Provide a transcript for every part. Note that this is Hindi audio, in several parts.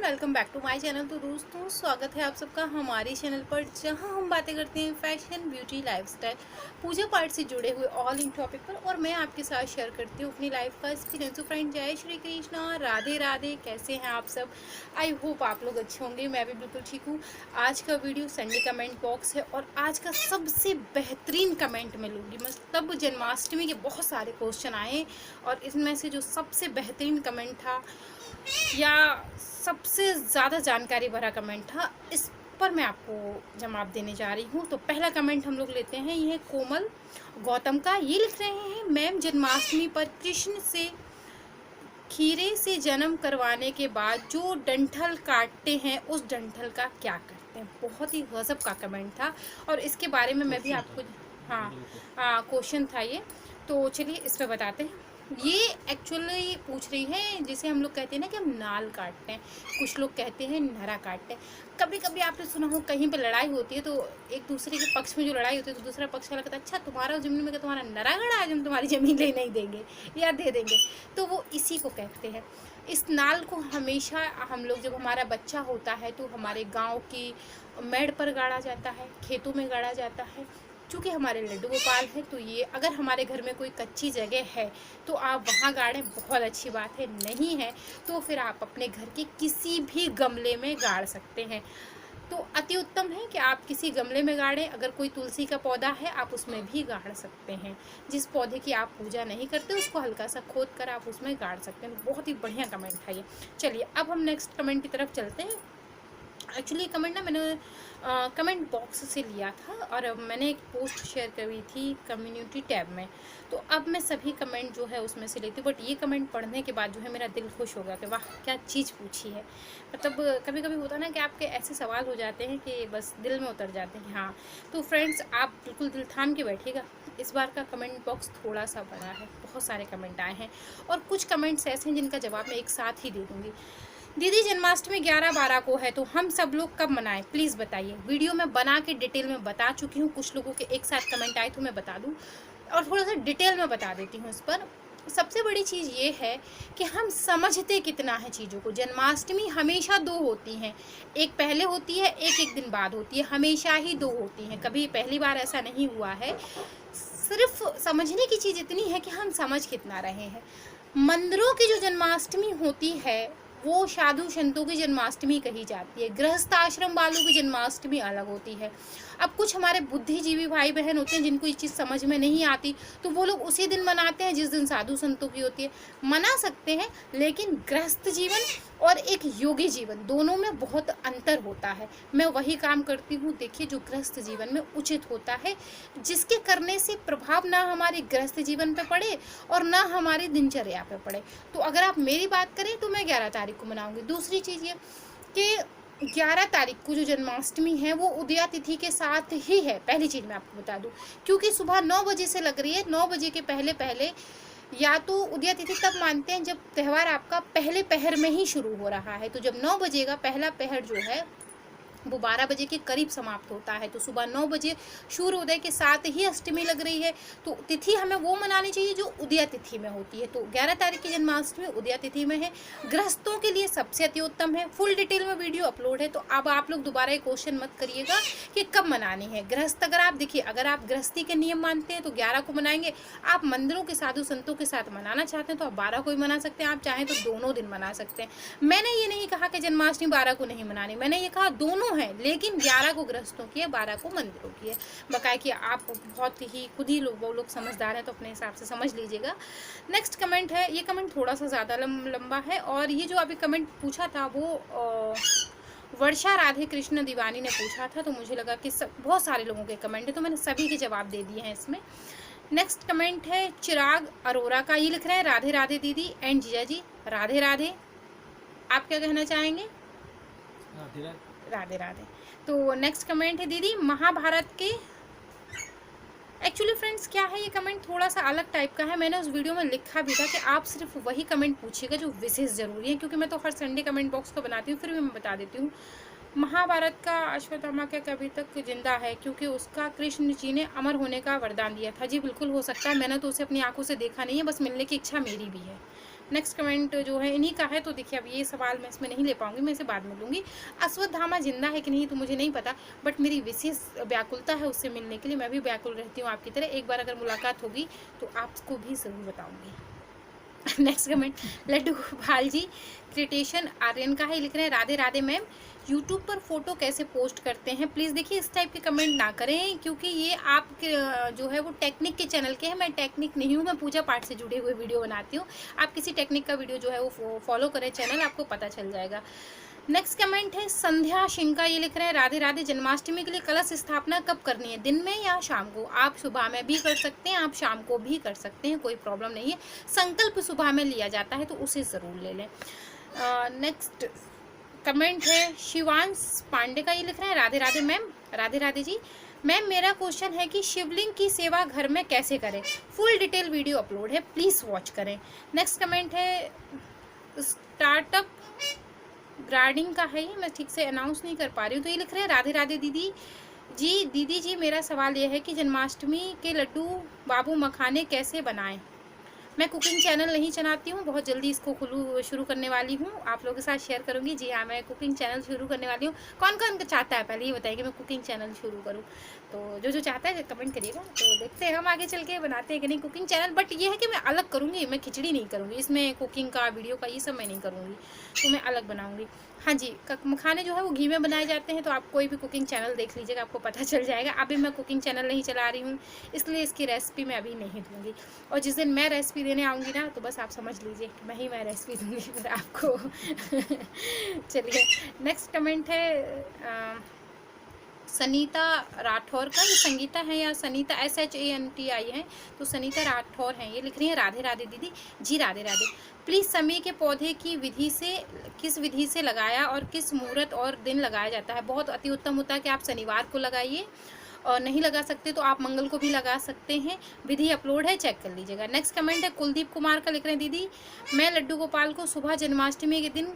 Welcome back to my channel. तो दोस्तों स्वागत है आप सबका हमारे चैनल पर, जहां हम बातें करते हैं फैशन, ब्यूटी, लाइफस्टाइल, पूजा पाठ से जुड़े हुए ऑल इन टॉपिक पर। और मैं आपके साथ शेयर करती हूँ अपनी लाइफ का एक्सपीरियंस। तो फ्रेंड, जय श्री कृष्णा, राधे राधे। कैसे हैं आप सब? आई होप आप लोग अच्छे होंगे। मैं भी बिल्कुल ठीक हूँ। आज का वीडियो संडे कमेंट बॉक्स है और आज का सबसे बेहतरीन कमेंट मैं लूँगी। मतलब जन्माष्टमी के बहुत सारे क्वेश्चन आए और इसमें से जो सबसे बेहतरीन कमेंट था या सबसे ज़्यादा जानकारी भरा कमेंट था, इस पर मैं आपको जवाब देने जा रही हूँ। तो पहला कमेंट हम लोग लेते हैं, ये है कोमल गौतम का। ये लिख रहे हैं, मैम जन्माष्टमी पर कृष्ण से खीरे से जन्म करवाने के बाद जो डंठल काटते हैं उस डंठल का क्या करते हैं। बहुत ही गजब का कमेंट था और इसके बारे में मैं भी आपको क्वेश्चन था ये। तो चलिए इस पर बताते हैं। ये एक्चुअली पूछ रही है जिसे हम लोग कहते हैं ना कि हम नाल काटते हैं, कुछ लोग कहते हैं नरा काटते हैं। कभी कभी आपने सुना हो कहीं पे लड़ाई होती है तो एक दूसरे के पक्ष में जो लड़ाई होती है तो दूसरा पक्ष वाला कहता है अच्छा तुम्हारा ज़मीन में तुम्हारा नरा गड़ा, आज हम तुम्हारी ज़मीन ले नहीं देंगे या दे देंगे। तो वो इसी को कहते हैं। इस नाल को हमेशा हम लोग, जब हमारा बच्चा होता है तो हमारे गाँव की मेड़ पर गाड़ा जाता है, खेतों में गाड़ा जाता है। चूँकि हमारे लड्डू गोपाल है तो ये अगर हमारे घर में कोई कच्ची जगह है तो आप वहाँ गाड़ें, बहुत अच्छी बात है। नहीं है तो फिर आप अपने घर के किसी भी गमले में गाड़ सकते हैं। तो अति उत्तम है कि आप किसी गमले में गाड़ें। अगर कोई तुलसी का पौधा है आप उसमें भी गाड़ सकते हैं। जिस पौधे की आप पूजा नहीं करते उसको हल्का सा खोद कर आप उसमें गाड़ सकते हैं। बहुत ही बढ़िया कमेंट था ये। चलिए अब हम नेक्स्ट कमेंट की तरफ चलते हैं। एक्चुअली ये कमेंट ना मैंने कमेंट बॉक्स से लिया था और मैंने एक पोस्ट शेयर करी थी कम्युनिटी टैब में। तो अब मैं सभी कमेंट जो है उसमें से लेती हूँ, बट ये कमेंट पढ़ने के बाद जो है मेरा दिल खुश हो गया कि वाह क्या चीज़ पूछी है। मतलब कभी कभी होता ना कि आपके ऐसे सवाल हो जाते हैं कि बस दिल में उतर जाते हैं। हाँ तो फ्रेंड्स, आप बिल्कुल दिल थाम के बैठिएगा। इस बार का कमेंट बॉक्स थोड़ा सा बड़ा है, बहुत सारे कमेंट आए हैं और कुछ कमेंट्स ऐसे हैं जिनका जवाब मैं एक साथ ही दे दूँगी। दीदी जन्माष्टमी 11/12 को है तो हम सब लोग कब मनाएं, प्लीज़ बताइए। वीडियो में बना के डिटेल में बता चुकी हूँ। कुछ लोगों के एक साथ कमेंट आए तो मैं बता दूँ और थोड़ा सा डिटेल में बता देती हूँ इस पर। सबसे बड़ी चीज़ ये है कि हम समझते कितना है चीज़ों को। जन्माष्टमी हमेशा दो होती हैं, एक पहले होती है, एक एक दिन बाद होती है। हमेशा ही दो होती हैं, कभी पहली बार ऐसा नहीं हुआ है। सिर्फ समझने की चीज़ इतनी है कि हम समझ कितना रहे हैं। मंदिरों की जो जन्माष्टमी होती है वो साधु संतों की जन्माष्टमी कही जाती है। गृहस्थ आश्रम वालों की जन्माष्टमी अलग होती है। अब कुछ हमारे बुद्धिजीवी भाई बहन होते हैं जिनको ये चीज़ समझ में नहीं आती तो वो लोग उसी दिन मनाते हैं जिस दिन साधु संतों की होती है। मना सकते हैं, लेकिन गृहस्थ जीवन और एक योगी जीवन दोनों में बहुत अंतर होता है। मैं वही काम करती हूँ, देखिए, जो गृहस्थ जीवन में उचित होता है, जिसके करने से प्रभाव ना हमारे गृहस्थ जीवन पे पड़े और ना हमारी दिनचर्या पे पड़े। तो अगर आप मेरी बात करें तो मैं 11 तारीख को मनाऊंगी। दूसरी चीज़ ये कि 11 तारीख को जो जन्माष्टमी है वो उदया तिथि के साथ ही है। पहली चीज़ मैं आपको बता दूं, क्योंकि सुबह 9 बजे से लग रही है। 9 बजे के पहले पहले या तो उदया तिथि तब मानते हैं जब त्यौहार आपका पहले पहर में ही शुरू हो रहा है। तो जब 9 बजे का पहला पहर जो है वो 12 बजे के करीब समाप्त होता है। तो सुबह 9 बजे सूर्योदय के साथ ही अष्टमी लग रही है। तो तिथि हमें वो मनानी चाहिए जो उदया तिथि में होती है। तो 11 तारीख की जन्माष्टमी उदया तिथि में है। गृहस्थों के लिए सबसे अति उत्तम है। फुल डिटेल में वीडियो अपलोड है। तो अब आप लोग दोबारा ये क्वेश्चन मत करिएगा कि कब मनानी है। गृहस्थ अगर आप देखिए, अगर आप गृहस्थी के नियम मानते हैं तो 11 को मनाएंगे। आप मंदिरों के साधु संतों के साथ मनाना चाहते हैं तो आप 12 को ही मना सकते हैं। आप चाहें तो दोनों दिन मना सकते हैं। मैंने ये नहीं कहा कि जन्माष्टमी 12 को नहीं मनानी, मैंने ये कहा दोनों है, लेकिन 11 को गृहस्थों की है, 12 को मंदिरों की है। बकाया कि आप बहुत ही खुद ही वो लोग समझदार हैं तो अपने हिसाब से समझ लीजिएगा। नेक्स्ट कमेंट है, ये कमेंट थोड़ा सा ज़्यादा लंबा है और ये जो अभी कमेंट पूछा था वो वर्षा राधे कृष्ण दीवानी ने पूछा था। तो मुझे लगा कि बहुत सारे लोगों के कमेंट है तो मैंने सभी के जवाब दे दिए हैं इसमें। नेक्स्ट कमेंट है चिराग अरोरा का। ये लिख रहे हैं, राधे राधे दीदी एंड जीजा जी। राधे राधे। आप क्या कहना चाहेंगे? राधे राधे। राधे राधे। तो नेक्स्ट कमेंट है, दीदी महाभारत के। एक्चुअली फ्रेंड्स क्या है, ये कमेंट थोड़ा सा अलग टाइप का है। मैंने उस वीडियो में लिखा भी था कि आप सिर्फ वही कमेंट पूछिएगा जो विशेष ज़रूरी है, क्योंकि मैं तो हर संडे कमेंट बॉक्स को बनाती हूँ। फिर भी मैं बता देती हूँ, महाभारत का अश्वत्थामा क्या कभी तक जिंदा है क्योंकि उसका कृष्ण जी ने अमर होने का वरदान दिया था। जी बिल्कुल हो सकता है, मैंने तो उसे अपनी आंखों से देखा नहीं है, बस मिलने की इच्छा मेरी भी है। नेक्स्ट कमेंट जो है इन्हीं का है, तो देखिए अब ये सवाल मैं इसमें नहीं ले पाऊंगी, मैं इसे बाद में लूँगी। अश्वत्थामा जिंदा है कि नहीं तो मुझे नहीं पता, बट मेरी विशेष व्याकुलता है उससे मिलने के लिए। मैं भी व्याकुल रहती हूँ आपकी तरह। एक बार अगर मुलाकात होगी तो आपको भी ज़रूर बताऊँगी। नेक्स्ट कमेंट लड्डू गोपाल जी क्रिटेशन आर्यन का है, लिख रहे हैं राधे राधे मैम, यूट्यूब पर फोटो कैसे पोस्ट करते हैं। प्लीज़ देखिए इस टाइप के कमेंट ना करें, क्योंकि ये आपके जो है वो टेक्निक के चैनल के हैं। मैं टेक्निक नहीं हूँ, मैं पूजा पाठ से जुड़े हुए वीडियो बनाती हूँ। आप किसी टेक्निक का वीडियो जो है वो फॉलो करें चैनल, आपको पता चल जाएगा। नेक्स्ट कमेंट है संध्या सिंह का, ये लिख रहे हैं राधे राधे, जन्माष्टमी के लिए कलश स्थापना कब करनी है, दिन में या शाम को। आप सुबह में भी कर सकते हैं, आप शाम को भी कर सकते हैं, कोई प्रॉब्लम नहीं है। संकल्प सुबह में लिया जाता है तो उसे ज़रूर ले लें। नेक्स्ट कमेंट है शिवांश पांडे का, ये लिख रहे हैं राधे राधे मैम, राधे राधे जी। मैम मेरा क्वेश्चन है कि शिवलिंग की सेवा घर में कैसे करें, फुल डिटेल वीडियो अपलोड है, प्लीज़ वॉच करें। नेक्स्ट कमेंट है स्टार्टअप ग्राडिंग का है, ये मैं ठीक से अनाउंस नहीं कर पा रही हूँ। तो ये लिख रहे हैं राधे राधे दीदी जी मेरा सवाल ये है कि जन्माष्टमी के लड्डू बाबू मखाने कैसे बनाएं। मैं कुकिंग चैनल नहीं चलाती हूँ, बहुत जल्दी इसको शुरू करने वाली हूँ, आप लोगों के साथ शेयर करूँगी। जी हाँ, मैं कुकिंग चैनल शुरू करने वाली हूँ। कौन कौन चाहता है पहले ये बताइए कि मैं कुकिंग चैनल शुरू करूँ, तो जो चाहता है कमेंट करिएगा, तो देखते हैं हम आगे चल के बनाते हैं कि नहीं कुकिंग चैनल। बट ये है कि मैं अलग करूँगी, मैं खिचड़ी नहीं करूँगी, इसमें कुकिंग का वीडियो का ये सब मैं नहीं करूँगी, तो मैं अलग बनाऊँगी। हाँ जी, मखाने जो है वो घी में बनाए जाते हैं, तो आप कोई भी कुकिंग चैनल देख लीजिएगा, आपको पता चल जाएगा। अभी मैं कुकिंग चैनल नहीं चला रही हूँ, इसलिए इसकी रेसिपी मैं अभी नहीं दूँगी। और जिस दिन मैं रेसिपी देने आऊँगी ना, तो बस आप समझ लीजिए कि मैं रेसिपी दूँगी फिर आपको। चलिए नेक्स्ट कमेंट है सनीता राठौर का, ये संगीता है या सनीता SHANTI है, तो सनीता राठौर हैं, ये लिख रही हैं राधे राधे दीदी जी, राधे राधे। प्लीज़ समी के पौधे की किस विधि से लगाया और किस मुहूर्त और दिन लगाया जाता है। बहुत अति उत्तम होता है कि आप शनिवार को लगाइए, और नहीं लगा सकते तो आप मंगल को भी लगा सकते हैं। विधि अपलोड है, चेक कर लीजिएगा। नेक्स्ट कमेंट है कुलदीप कुमार का, लिख रहे हैं दीदी मैं लड्डू गोपाल को सुबह जन्माष्टमी के दिन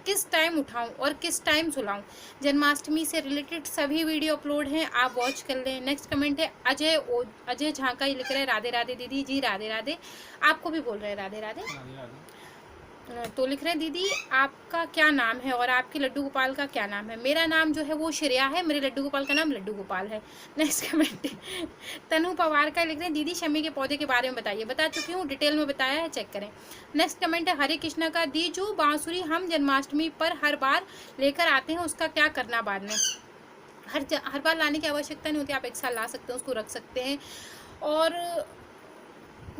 किस टाइम उठाऊं और किस टाइम सुलाऊं। जन्माष्टमी से रिलेटेड सभी वीडियो अपलोड हैं, आप वॉच कर लें। नेक्स्ट कमेंट है अजय झांका, ये लिख रहे हैं राधे राधे दीदी जी, राधे राधे। आपको भी बोल रहे हैं राधे राधे। तो लिख रहे हैं दीदी आपका क्या नाम है और आपके लड्डू गोपाल का क्या नाम है। मेरा नाम जो है वो श्रेया है, मेरे लड्डू गोपाल का नाम लड्डू गोपाल है। नेक्स्ट कमेंट तनु पवार का, लिख रहे हैं दीदी शमी के पौधे के बारे में बताइए। बता चुकी हूँ, डिटेल में बताया है, चेक करें। नेक्स्ट कमेंट है हरे कृष्णा का, दी जो बांसुरी हम जन्माष्टमी पर हर बार लेकर आते हैं उसका क्या करना बाद में। हर बार लाने की आवश्यकता नहीं होती, आप एक साल ला सकते हैं, उसको रख सकते हैं। और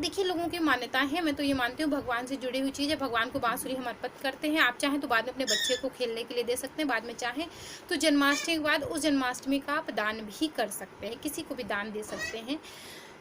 देखिए लोगों की मान्यताएं हैं, मैं तो ये मानती हूँ भगवान से जुड़ी हुई चीज़ है, भगवान को बांसुरी हम अर्पित करते हैं। आप चाहें तो बाद में अपने बच्चे को खेलने के लिए दे सकते हैं, बाद में चाहें तो जन्माष्टमी के बाद उस जन्माष्टमी का आप दान भी कर सकते हैं, किसी को भी दान दे सकते हैं।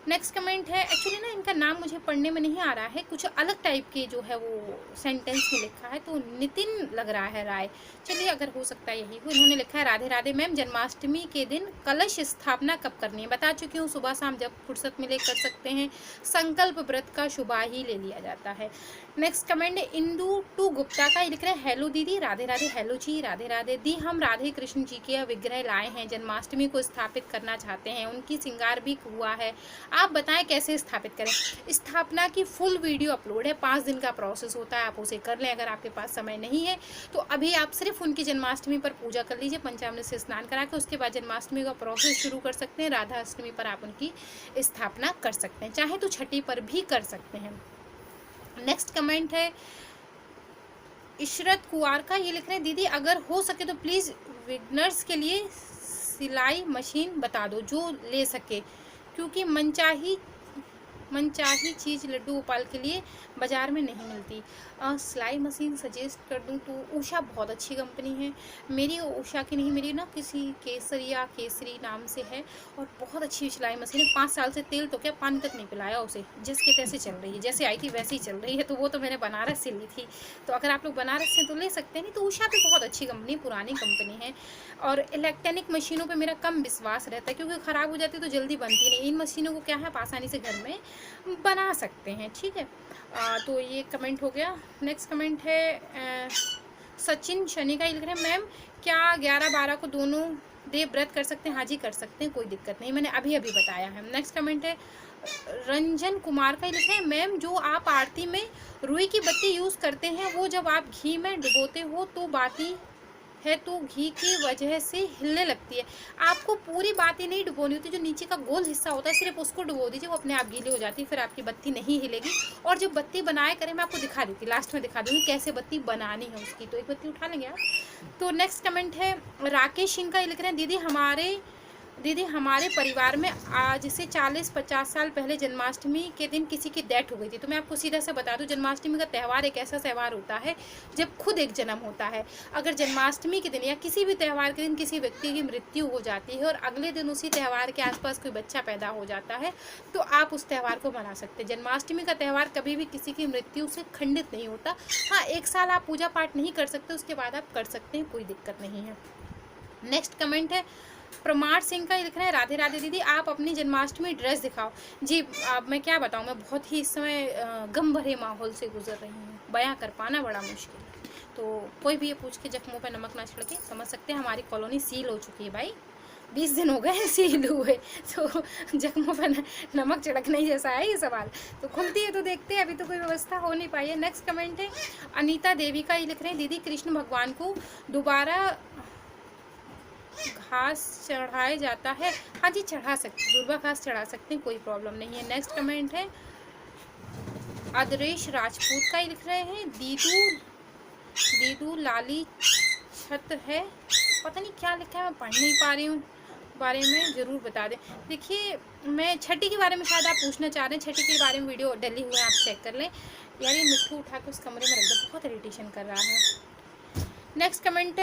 नेक्स्ट कमेंट है, एक्चुअली ना इनका नाम मुझे पढ़ने में नहीं आ रहा है, कुछ अलग टाइप के जो है वो सेंटेंस में लिखा है, तो नितिन लग रहा है राय, चलिए अगर हो सकता है यही हो। इन्होंने लिखा है राधे राधे मैम जन्माष्टमी के दिन कलश स्थापना कब करनी है। बता चुकी हूँ, सुबह शाम जब फुर्सत मिले कर सकते हैं। संकल्प व्रत का शुभा ही ले लिया जाता है। नेक्स्ट कमेंट है इंदू टू गुप्ता का, लिख रहे हैं हेलो दीदी, राधे राधे। हेलो जी, राधे राधे दी। हम राधे कृष्ण जी के विग्रह लाए हैं, जन्माष्टमी को स्थापित करना चाहते हैं, उनकी श्रृंगार भी हुआ है, आप बताएं कैसे स्थापित करें। स्थापना की फुल वीडियो अपलोड है, 5 दिन का प्रोसेस होता है, आप उसे कर लें। अगर आपके पास समय नहीं है तो अभी आप सिर्फ उनकी जन्माष्टमी पर पूजा कर लीजिए, पंचामृत से स्नान करा के, उसके बाद जन्माष्टमी का प्रोसेस शुरू कर सकते हैं। राधा अष्टमी पर आप उनकी स्थापना कर सकते हैं, चाहे तो छठी पर भी कर सकते हैं। नेक्स्ट कमेंट है इशरत कुआर का, ये लिख रहे हैं दीदी अगर हो सके तो प्लीज़ बिगनर्स के लिए सिलाई मशीन बता दो जो ले सके, क्योंकि मनचाही चीज़ लड्डू गोपाल के लिए बाज़ार में नहीं मिलती। सिलाई मशीन सजेस्ट कर दूं तो उषा बहुत अच्छी कंपनी है, मेरी उषा की नहीं, मेरी ना किसी केसरी नाम से है, और बहुत अच्छी सिलाई मशीन है। 5 साल से तेल तो क्या पानी तक नहीं पिलाया उसे, जिसके तैसे चल रही है, जैसे आई थी वैसे ही चल रही है। तो वो तो मैंने बनारस से ली थी, तो अगर आप लोग बनारस से तो ले सकते हैं, नहीं तो उषा भी बहुत अच्छी कंपनी, पुरानी कंपनी है। और इलेक्ट्रॉनिक मशीनों पे मेरा कम विश्वास रहता है, क्योंकि ख़राब हो जाती है तो जल्दी बनती नहीं। इन मशीनों को क्या है, आप आसानी से घर में बना सकते हैं, ठीक है। तो ये कमेंट हो गया। नेक्स्ट कमेंट है सचिन शनि का, लिख रहे हैं मैम क्या 11-12 को दोनों डे व्रत कर सकते हैं। हाँ जी कर सकते हैं, कोई दिक्कत नहीं, मैंने अभी बताया है। नेक्स्ट कमेंट है रंजन कुमार का ही लिखा है, मैम जो आप आरती में रुई की बत्ती यूज़ करते हैं वो जब आप घी में डुबोते हो तो बाती है तो घी की वजह से हिलने लगती है। आपको पूरी बाती नहीं डुबोनी होती, जो नीचे का गोल हिस्सा होता है सिर्फ उसको डुबो दीजिए, वो अपने आप गीली हो जाती है, फिर आपकी बत्ती नहीं हिलेगी। और जब बत्ती बनाया करें, मैं आपको दिखा देती, लास्ट में दिखा दूँगी कैसे बत्ती बनानी है उसकी। तो एक बत्ती उठा लेंगे आप। तो नेक्स्ट कमेंट है राकेश सिंह का, लिख रहे हैं दीदी हमारे परिवार में आज से 40-50 साल पहले जन्माष्टमी के दिन किसी की डेथ हो गई थी। तो मैं आपको सीधा सा बता दूं, जन्माष्टमी का त्यौहार एक ऐसा त्यौहार होता है जब खुद एक जन्म होता है। अगर जन्माष्टमी के दिन या किसी भी त्यौहार के दिन किसी व्यक्ति की मृत्यु हो जाती है और अगले दिन उसी त्यौहार के आसपास कोई बच्चा पैदा हो जाता है, तो आप उस त्यौहार को मना सकते हैं। जन्माष्टमी का त्यौहार कभी भी किसी की मृत्यु से खंडित नहीं होता। हाँ, एक साल आप पूजा पाठ नहीं कर सकते, उसके बाद आप कर सकते हैं, कोई दिक्कत नहीं है। नेक्स्ट कमेंट है प्रमाण सिंह का, लिख रहा है राधे राधे दीदी आप अपनी जन्माष्टमी ड्रेस दिखाओ। जी अब मैं क्या बताऊँ, मैं बहुत ही इस समय गम भरे माहौल से गुजर रही हूँ, बयां कर पाना बड़ा मुश्किल है। तो कोई भी ये पूछ के जख्मों पे नमक ना छिड़के, समझ सकते हैं हमारी कॉलोनी सील हो चुकी है भाई, 20 दिन हो गए सील हुए, तो जख्मों पर नमक छिड़कने ही जैसा है ये सवाल। तो खुलती है तो देखते हैं, अभी तो कोई व्यवस्था हो नहीं पाई है। नेक्स्ट कमेंट है अनीता देवी का, ये लिख रहे हैं दीदी कृष्ण भगवान को दोबारा घास चढ़ाया जाता है। हाँ जी चढ़ा सकते, दुर्वा घास चढ़ा सकते हैं, कोई प्रॉब्लम नहीं है। नेक्स्ट कमेंट है आदरेश राजपूत का, ही लिख रहे हैं दीदू लाली छत है, पता नहीं क्या लिखा है, मैं पढ़ नहीं पा रही हूँ, बारे में ज़रूर बता दें। देखिए मैं छठी के बारे में शायद आप पूछना चाह रहे हैं, छठी के बारे में वीडियो डली हुए आप चेक कर लें। यार ये मिट्टू उठा के उस कमरे में रख दो, बहुत इरिटेशन कर रहा है। नेक्स्ट कमेंट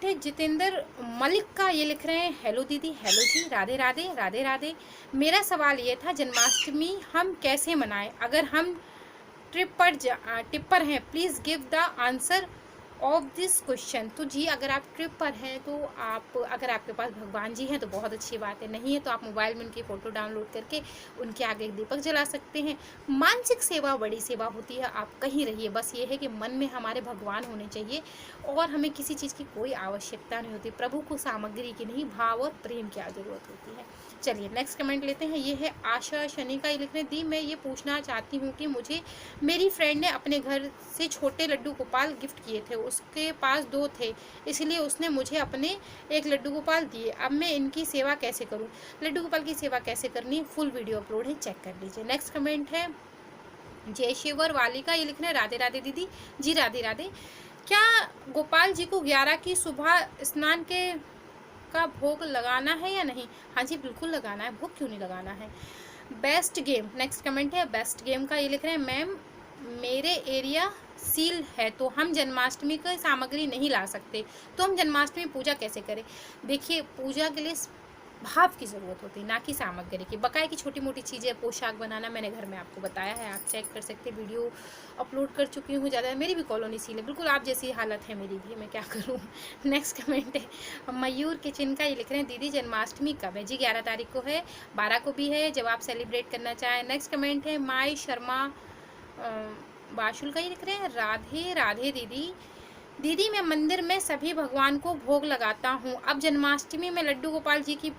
है जितेंद्र मलिक का, ये लिख रहे हैं हेलो दीदी, हेलो जी, राधे राधे राधे राधे। मेरा सवाल ये था जन्माष्टमी हम कैसे मनाएं, अगर हम ट्रिप पर हैं please give the answer of this question. तो जी अगर आप ट्रिप पर हैं तो आप, अगर आपके पास भगवान जी हैं तो बहुत अच्छी बात है, नहीं है तो आप मोबाइल में उनकी फ़ोटो डाउनलोड करके उनके आगे एक दीपक जला सकते हैं। मानसिक सेवा बड़ी सेवा होती है, आप कहीं रहिए, बस ये है कि मन में हमारे भगवान होने चाहिए और हमें किसी चीज़ की कोई आवश्यकता नहीं होती। प्रभु को सामग्री की नहीं, भाव और प्रेम की ज़रूरत होती है। चलिए नेक्स्ट कमेंट लेते हैं, ये है आशा शनि का, लिख रहे दी मैं ये पूछना चाहती हूँ कि मुझे मेरी फ्रेंड ने अपने घर से छोटे लड्डू गोपाल गिफ्ट किए थे, उसके पास 2 थे, इसलिए उसने मुझे अपने एक लड्डू गोपाल दिए। अब मैं इनकी सेवा कैसे करूँ? लड्डू गोपाल की सेवा कैसे करनी है, फुल वीडियो अपलोड है, चेक कर लीजिए। नेक्स्ट कमेंट है जयशिवर वाली का, ये लिखना है राधे राधे दीदी, जी राधे राधे। क्या गोपाल जी को 11 की सुबह स्नान का भोग लगाना है या नहीं? हाँ जी बिल्कुल लगाना है, भोग क्यों नहीं लगाना है। बेस्ट गेम, नेक्स्ट कमेंट है बेस्ट गेम का, ये लिख रहे हैं मैम मेरे एरिया सील है तो हम जन्माष्टमी की सामग्री नहीं ला सकते, तो हम जन्माष्टमी पूजा कैसे करें? देखिए पूजा के लिए भाव की ज़रूरत होती है, ना कि सामग्री की। बकाए की छोटी मोटी चीज़ें, पोशाक बनाना मैंने घर में आपको बताया है, आप चेक कर सकते हैं, वीडियो अपलोड कर चुकी हूँ ज़्यादा। मेरी भी कॉलोनी सील है, बिल्कुल आप जैसी हालत है मेरी भी, मैं क्या करूँ। नेक्स्ट कमेंट है मयूर किचन का, ये लिख रहे हैं दीदी जन्माष्टमी कब है? जी 11 तारीख को है, 12 को भी है, जब आप सेलिब्रेट करना चाहें। नेक्स्ट कमेंट है माई शर्मा बाशुल का, ये लिख रहे हैं राधे राधे दीदी मैं मंदिर में सभी भगवान को भोग लगाता हूँ, अब जन्माष्टमी में लड्डू गोपाल जी की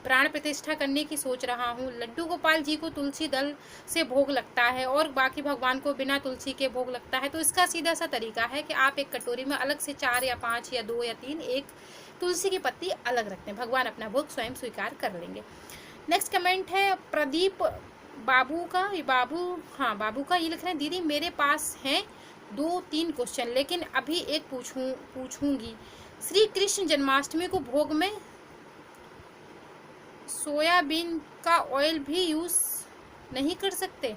प्राण प्रतिष्ठा करने की सोच रहा हूँ। लड्डू गोपाल जी को तुलसी दल से भोग लगता है और बाकी भगवान को बिना तुलसी के भोग लगता है। तो इसका सीधा सा तरीका है कि आप एक कटोरी में अलग से 4 या 5 या 2 या 3 एक तुलसी की पत्ती अलग रखते हैं, भगवान अपना भोग स्वयं स्वीकार कर लेंगे। नेक्स्ट कमेंट है प्रदीप बाबू का, बाबू का, ये लिख रहे हैं दीदी मेरे पास हैं 2-3 क्वेश्चन, लेकिन अभी एक पूछूंगी। श्री कृष्ण जन्माष्टमी को भोग में सोयाबीन का ऑयल भी यूज़ नहीं कर सकते?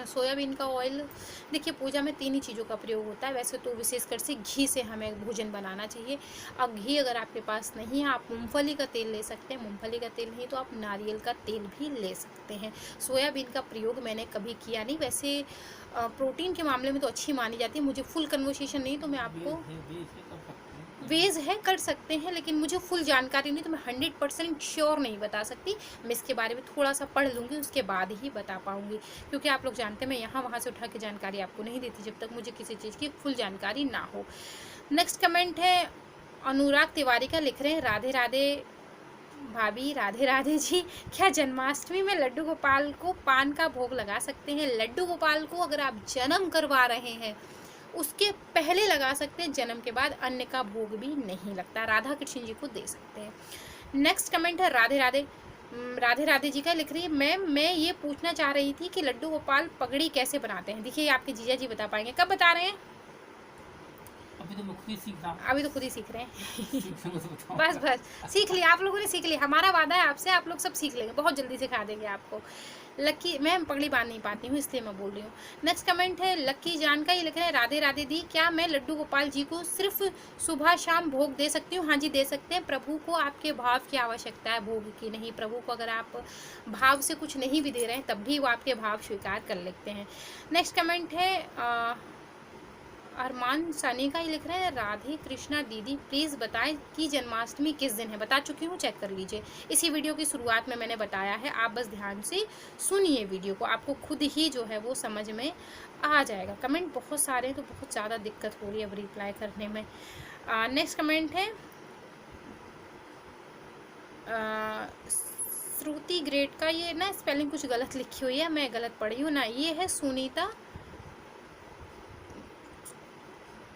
सोयाबीन का ऑयल, देखिए पूजा में 3 ही चीज़ों का प्रयोग होता है, वैसे तो विशेषकर से घी से हमें भोजन बनाना चाहिए। अब घी अगर आपके पास नहीं है, आप मूंगफली का तेल ले सकते हैं, मूंगफली का तेल नहीं तो आप नारियल का तेल भी ले सकते हैं। सोयाबीन का प्रयोग मैंने कभी किया नहीं, वैसे प्रोटीन के मामले में तो अच्छी मानी जाती है। मुझे फुल कन्वर्सेशन नहीं तो मैं आपको वेज है कर सकते हैं, लेकिन मुझे फुल जानकारी नहीं तो मैं 100% श्योर नहीं बता सकती। मैं इसके बारे में थोड़ा सा पढ़ लूँगी, उसके बाद ही बता पाऊँगी, क्योंकि आप लोग जानते हैं मैं यहाँ वहाँ से उठा के जानकारी आपको नहीं देती जब तक मुझे किसी चीज़ की फुल जानकारी ना हो। नेक्स्ट कमेंट है अनुराग तिवारी का, लिख रहे हैं राधे राधे भाभी राधे राधे जी, क्या जन्माष्टमी में लड्डू गोपाल को पान का भोग लगा सकते हैं? लड्डू गोपाल को अगर आप जन्म करवा रहे हैं उसके पहले लगा सकते हैं, जन्म के बाद अन्य का भोग भी नहीं लगता। राधा कृष्ण जी को दे सकते हैं। नेक्स्ट कमेंट है राधे राधे, राधे राधे जी का लिख रही है, मैम मैं ये पूछना चाह रही थी कि लड्डू गोपाल पगड़ी कैसे बनाते हैं? देखिए आपके जीजा जी बता पाएंगे। कब बता रहे हैं? अभी तो मैं खुद ही सीख रहा हूँ। अभी तो खुद ही सीख रहे हैं। सीखने को बताऊँ। बस सीख लिया, आप लोगों ने सीख लिया। हमारा वादा है आपसे, आप लोग सब सीख लेंगे, बहुत जल्दी सिखा देंगे आपको। लक्की, मैं पगड़ी बांध नहीं पाती हूँ इसलिए मैं बोल रही हूँ। नेक्स्ट कमेंट है लक्की जान का, ये लिख रहे हैं राधे राधे दी, क्या मैं लड्डू गोपाल जी को सिर्फ सुबह शाम भोग दे सकती हूँ? हाँ जी दे सकते हैं। प्रभु को आपके भाव की आवश्यकता है, भोग की नहीं। प्रभु को अगर आप भाव से कुछ नहीं भी दे रहे हैं तब भी वो आपके भाव स्वीकार कर लेते हैं। नेक्स्ट कमेंट है अरमान सानी का, ही लिख रहे हैं राधे कृष्णा दीदी प्लीज़ बताएं कि जन्माष्टमी किस दिन है? बता चुकी हूँ, चेक कर लीजिए। इसी वीडियो की शुरुआत में मैंने बताया है, आप बस ध्यान से सुनिए वीडियो को, आपको खुद ही जो है वो समझ में आ जाएगा। कमेंट बहुत सारे हैं तो बहुत ज़्यादा दिक्कत हो रही है अब रिप्लाई करने में। नेक्स्ट कमेंट है श्रुति ग्रेट का, ये ना स्पेलिंग कुछ गलत लिखी हुई है, मैं गलत पढ़ी हूँ ना। ये है सुनीता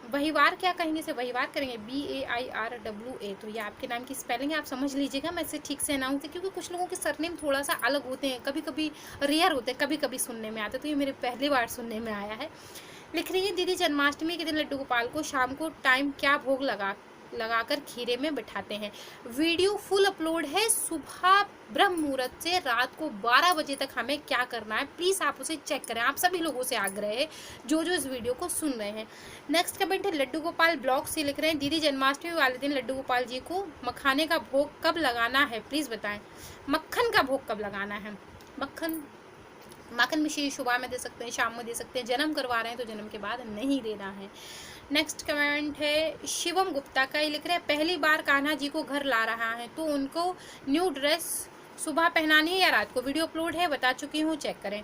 वहीवार, क्या कहेंगे इसे? वहीवार करेंगे, BAIRWA। तो ये आपके नाम की स्पेलिंग है, आप समझ लीजिएगा। मैं इसे ठीक से अनाउंस है क्योंकि कुछ लोगों के सरनेम थोड़ा सा अलग होते हैं, कभी कभी रेयर होते हैं, कभी कभी सुनने में आते हैं, तो ये मेरे पहली बार सुनने में आया है। लिख रही है दीदी जन्माष्टमी के दिन लड्डू गोपाल को शाम को टाइम क्या भोग लगाकर खीरे में बिठाते हैं? वीडियो फुल अपलोड है, सुबह ब्रह्म मुहूर्त से रात को 12 बजे तक हमें क्या करना है, प्लीज़ आप उसे चेक करें। आप सभी लोगों से आग्रह है जो इस वीडियो को सुन रहे हैं। नेक्स्ट कमेंट है लड्डू गोपाल ब्लॉग से, लिख रहे हैं दीदी जन्माष्टमी वाले दिन लड्डू गोपाल जी को मखाने का भोग कब लगाना है प्लीज़ बताएं? मक्खन का भोग कब लगाना है? माखन मिश्री सुबह में दे सकते हैं, शाम में दे सकते हैं। जन्म करवा रहे हैं तो जन्म के बाद नहीं देना है। नेक्स्ट कमेंट है शिवम गुप्ता का, ये लिख रहे हैं पहली बार कान्हा जी को घर ला रहा है तो उनको न्यू ड्रेस सुबह पहनानी है या रात को? वीडियो अपलोड है, बता चुकी हूँ, चेक करें।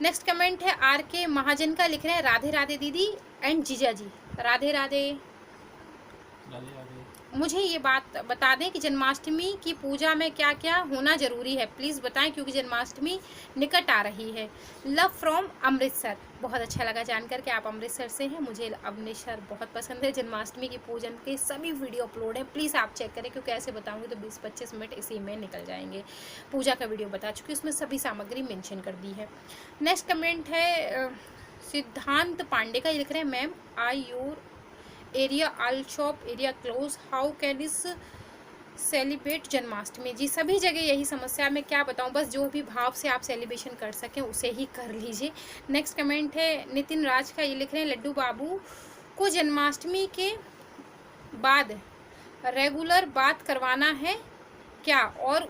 नेक्स्ट कमेंट है RK महाजन का, लिख रहे हैं राधे राधे दीदी एंड जीजा जी। राधे राधे। मुझे ये बात बता दें कि जन्माष्टमी की पूजा में क्या क्या होना ज़रूरी है, प्लीज़ बताएं क्योंकि जन्माष्टमी निकट आ रही है। लव फ्रॉम अमृतसर, बहुत अच्छा लगा जानकर कि आप अमृतसर से हैं। मुझे अमृतसर बहुत पसंद है। जन्माष्टमी की पूजन के सभी वीडियो अपलोड हैं, प्लीज़ आप चेक करें क्योंकि ऐसे बताऊँगी तो 20-25 मिनट इसी में निकल जाएंगे। पूजा का वीडियो बता चुकी, उसमें सभी सामग्री मेंशन कर दी है। नेक्स्ट कमेंट है सिद्धांत पांडे का, ये लिख रहे हैं ma'am I your area all shop area close, how can इस सेलिब्रेट जन्माष्टमी? जी सभी जगह यही समस्या, मैं क्या बताऊं, बस जो भी भाव से आप सेलिब्रेशन कर सकें उसे ही कर लीजिए। नेक्स्ट कमेंट है नितिन राज का, ये लिख रहे हैं लड्डू बाबू को जन्माष्टमी के बाद रेगुलर बात करवाना है क्या, और